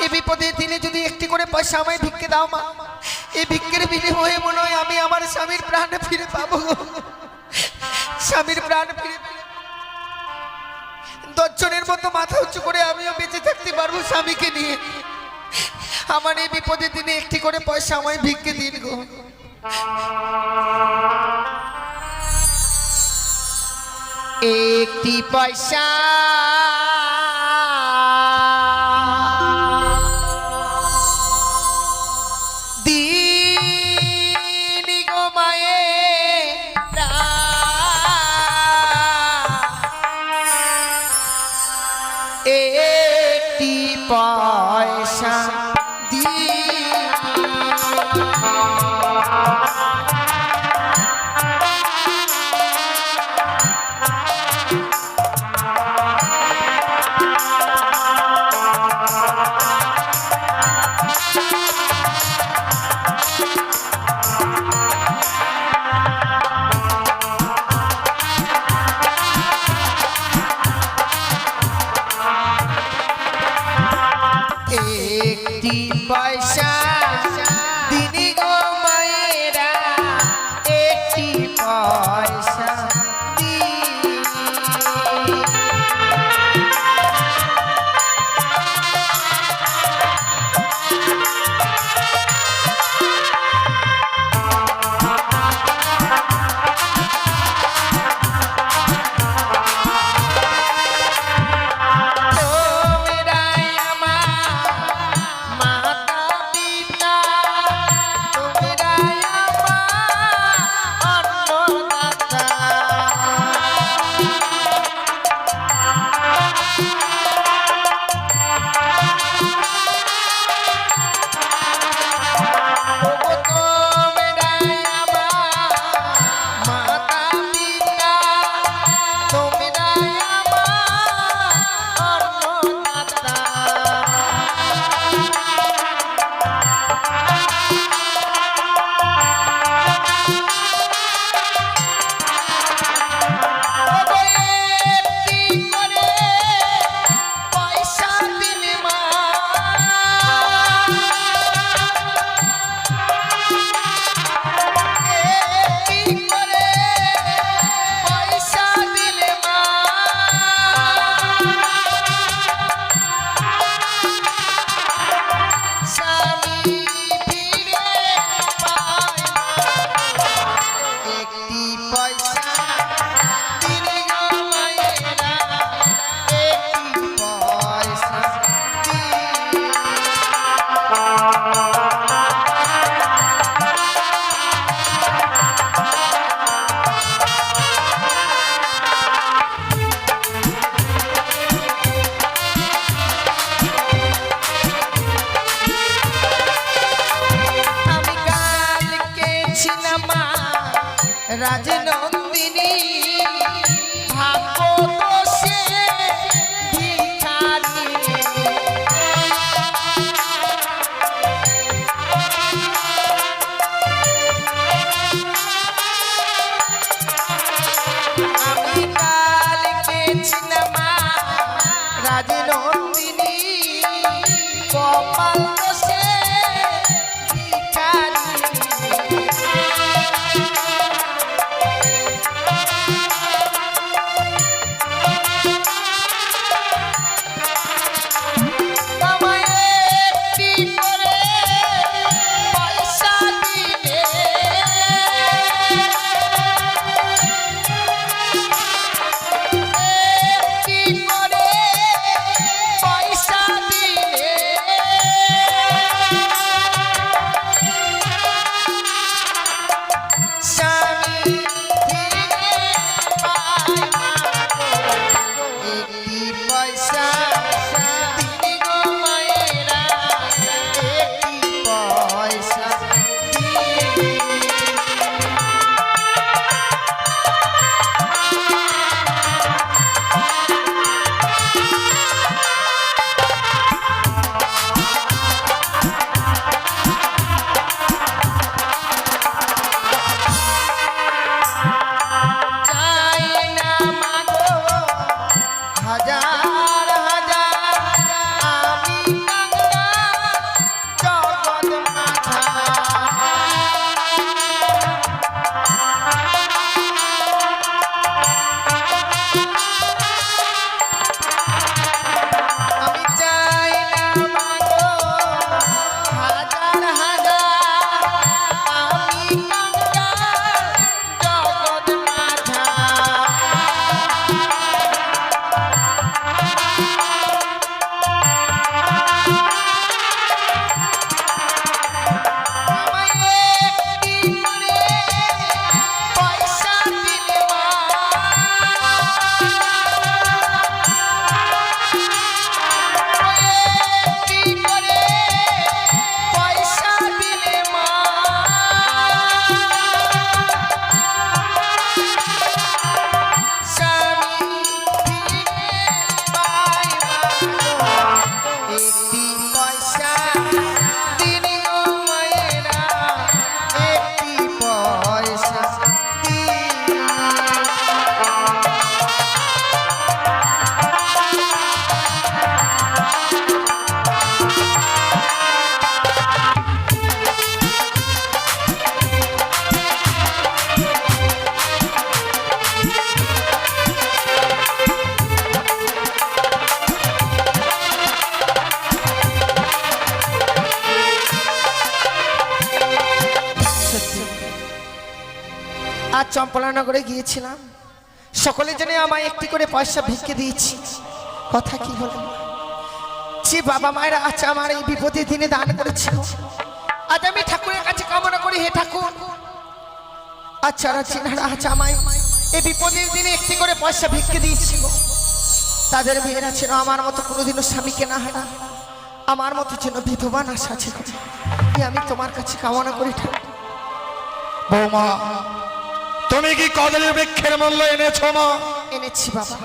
এই বিপদের দিনে যদি একটি করে পয়সা আমায় ভিক্ষে দাও মা, এই ভিক্ষের বিনিময়ে মনে হয় আমি আমার স্বামীর প্রাণ ফিরে পাবো। স্বামীর প্রাণ ফিরে 10 জনের মতো মাথা উঁচু করে আমিও বেঁচে থাকতে পারবো স্বামীকে নিয়ে। আমার এই বিপদের দিনে একটি করে পয়সা আমায় ভিক্ষে দিন গো। একটি পয়সা দিন গো মায়েরা, একটি পয়সা একটি পয়সা দিন গো মায়েরা, একটি পয়সা রাজনন্দিনী ভাগ্য দোষে ভিখারি, আমি কালকে ছিলাম রাজনন্দিনী কপাল দোষে ভিখারি। আজ চম্পলানগরে গিয়েছিলাম, সকলের জন্য আমায় একটি করে পয়সা ভিক্ষে দিয়েছি। কথা কি হলো, যে বাবা মায়েরা আজ আমার এই বিপদের দিনে দান করেছিল, আজ আমি ঠাকুরের কাছে কামনা করি, হে ঠাকুর আজ যারা চেনারা আজ আমায় এই বিপদের দিনে একটি করে পয়সা ভিক্ষে দিয়েছিল, তাদের মেয়েরা ছিল আমার মতো কোনোদিনও স্বামীকে না হারা, আমার মতো যেন বিধবা না সাজে। আমি তোমার কাছে কামনা করি ঠাকুর। বৌমা, তুমি কি কদলী বৃক্ষের মূল্য এনেছো মা? এনেছি বাবা,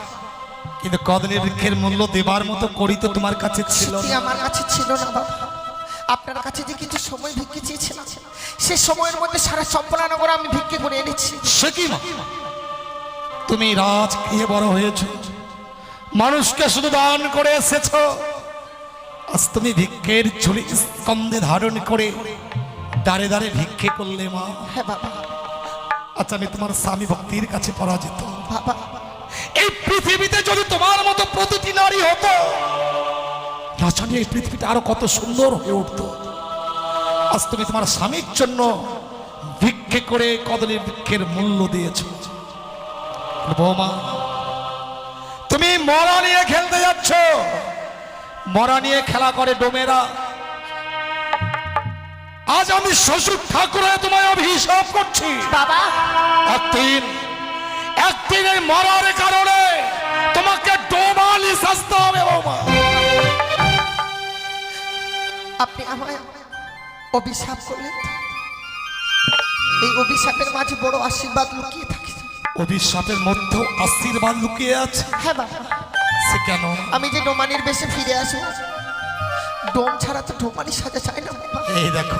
কিন্তু কদলী বৃক্ষের মূল্য দেবার মতো করি তো তোমার কাছে ছিল সত্যি না। আমার কাছে ছিল না বাবা। আপনার কাছে যে কিছু সময় ভিক্ষে চেয়েছিলাম, সে সময়ের মধ্যে সারা চম্পলানগর আমি ভিক্ষে করে এনেছি। সে কি মা, তুমি রাজ খেয়ে বড় হয়েছো, মানুষকে শুধু দান করে এসেছো, আজ তুমি ভিক্ষের ঝুলি স্কন্ধে ধারণ করে দাঁড়ে দাঁড়ে ভিক্ষে করলে মা। হ্যাঁ বাবা। আচ্ছা, আমি তোমার স্বামী ভক্তির কাছে পরাজিত। বাবা, এই পৃথিবীতে যদি তোমার মতো প্রতিটি নারী হতো, না জানি এই পৃথিবীটা আরো কত সুন্দর হয়ে উঠতো। আজ তুমি তোমার স্বামীর জন্য ভিক্ষে করে কদলী বৃক্ষের মূল্য দিয়েছো। বৌমা, তুমি মরা নিয়ে খেলতে যাচ্ছ, মরা নিয়ে খেলা করে ডোমেরা। আজ আমি শ্বশুর ঠাকুরে তোমায় অভিশাপ করছি বাবা, একদিন এই মরার কারণে তোমাকে ডোমালি শাস্তি হবে বৌমা। আপনি আমায় অভিশাপ করলেন, এই অভিশাপের মাঝে বড় আশীর্বাদ লুকিয়ে থাকে। অভিশাপের মধ্যেও আশীর্বাদ লুকিয়ে আছে। হ্যাঁ বাবা। সে কেন? আমি যে ডোমানির বেশে ফিরে আসি, ডোম ছাড়া তো ডোমানি সাজা চাই না বাবা। এই দেখো,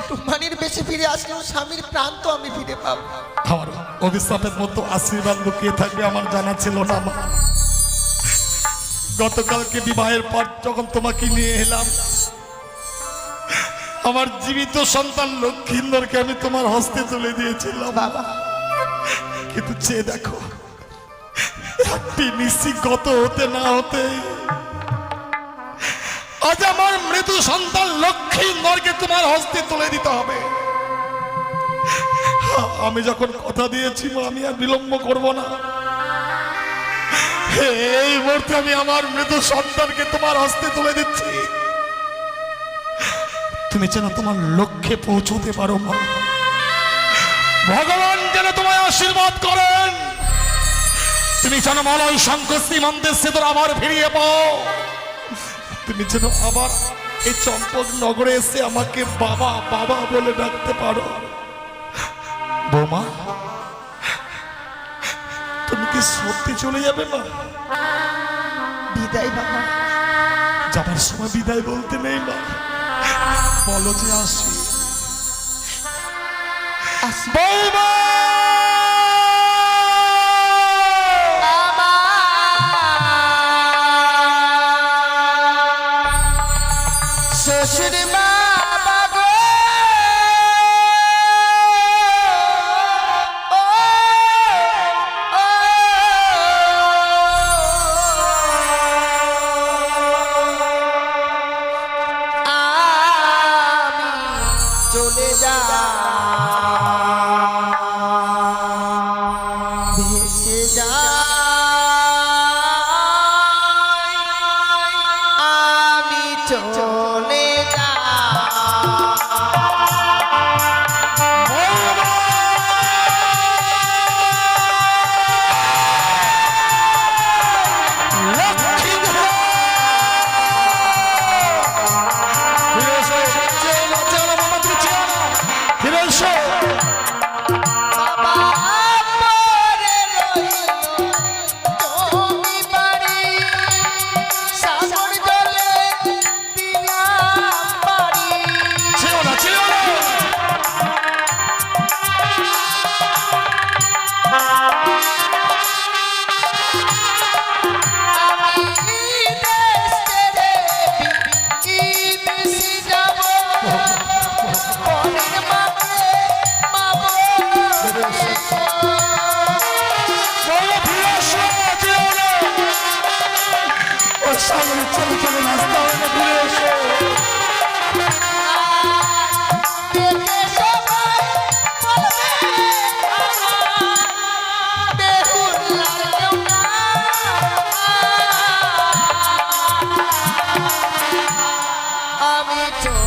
ডোমানির বেশে ফিরে আসলেও স্বামীর প্রাণ তো আমি ফিরে পাবো। আমার অভিশাপের মধ্যে আশীর্বাদ লুকিয়ে থাকবে আমার জানা ছিল না মা। গতকালকে বিবাহের পর যখন তোমাকে নিয়ে এলাম, আমার জীবিত সন্তান লক্ষ্মীন্দরকে আমি তোমার হস্তে তুলে দিয়েছিলাম বাবা, কিন্তু চেয়ে দেখো, একটি নিশ্চিত গত হতে না হতে আজ আমার মৃত সন্তান লক্ষ্মীন্দরকে তোমার হস্তে তুলে দিতে হবে। আমি যখন কথা দিয়েছি মা, আমি আর বিলম্ব করব না। এই মুহূর্তে আমি আমার মৃত সন্তানকে তোমার হস্তে তুলে দিচ্ছি। তুমি যেন তোমার লক্ষ্যে পৌঁছতে পারো মা। ভগবান যেন তোমায় আশীর্বাদ করেন, তুমি যেন মলয় শঙ্খ শ্রীমন্তের সেতর আবার ফিরিয়ে পাও। তুমি যেন আবার এই চম্পক নগরে এসে আমাকে বাবা বাবা বলে ডাকতে পারো। বৌমা, তুমি কি সত্যি চলে যাবে মা? বিদায় বাবা। যাবার সময় বিদায় বলতে নেই মা, বলো যে আসি। বৌমা, শ্বশুর বাবা গো, আমি চলে যা ভেসে যা, আমি চলে যা। ফিরে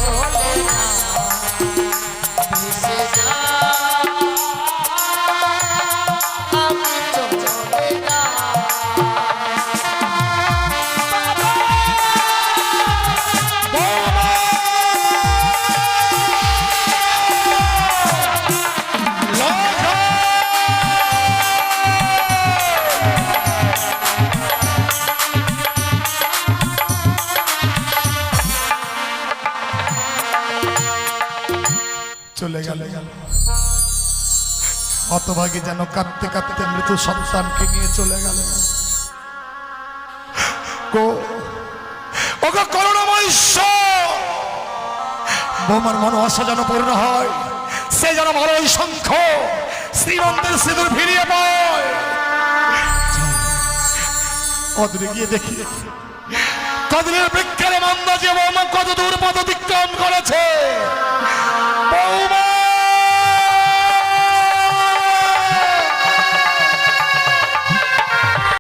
চলে যা ভেসে যা আমি চলে যা চলে গেল হতভাগী যেন কাঁদতে কাঁদতে মৃত্যু সন্তানকে নিয়ে চলে গেল। করুণাময় ঈশ্বর, বোমার মনোবাসা যেন পূর্ণ হয়, সে যেন ভালো শঙ্খ শ্রীমন্তের সিঁদুর ফিরিয়ে পায়। অদূরে গিয়ে দেখি কদরের বৃক্ষের মন্দা যে বোমা কত দূর পথ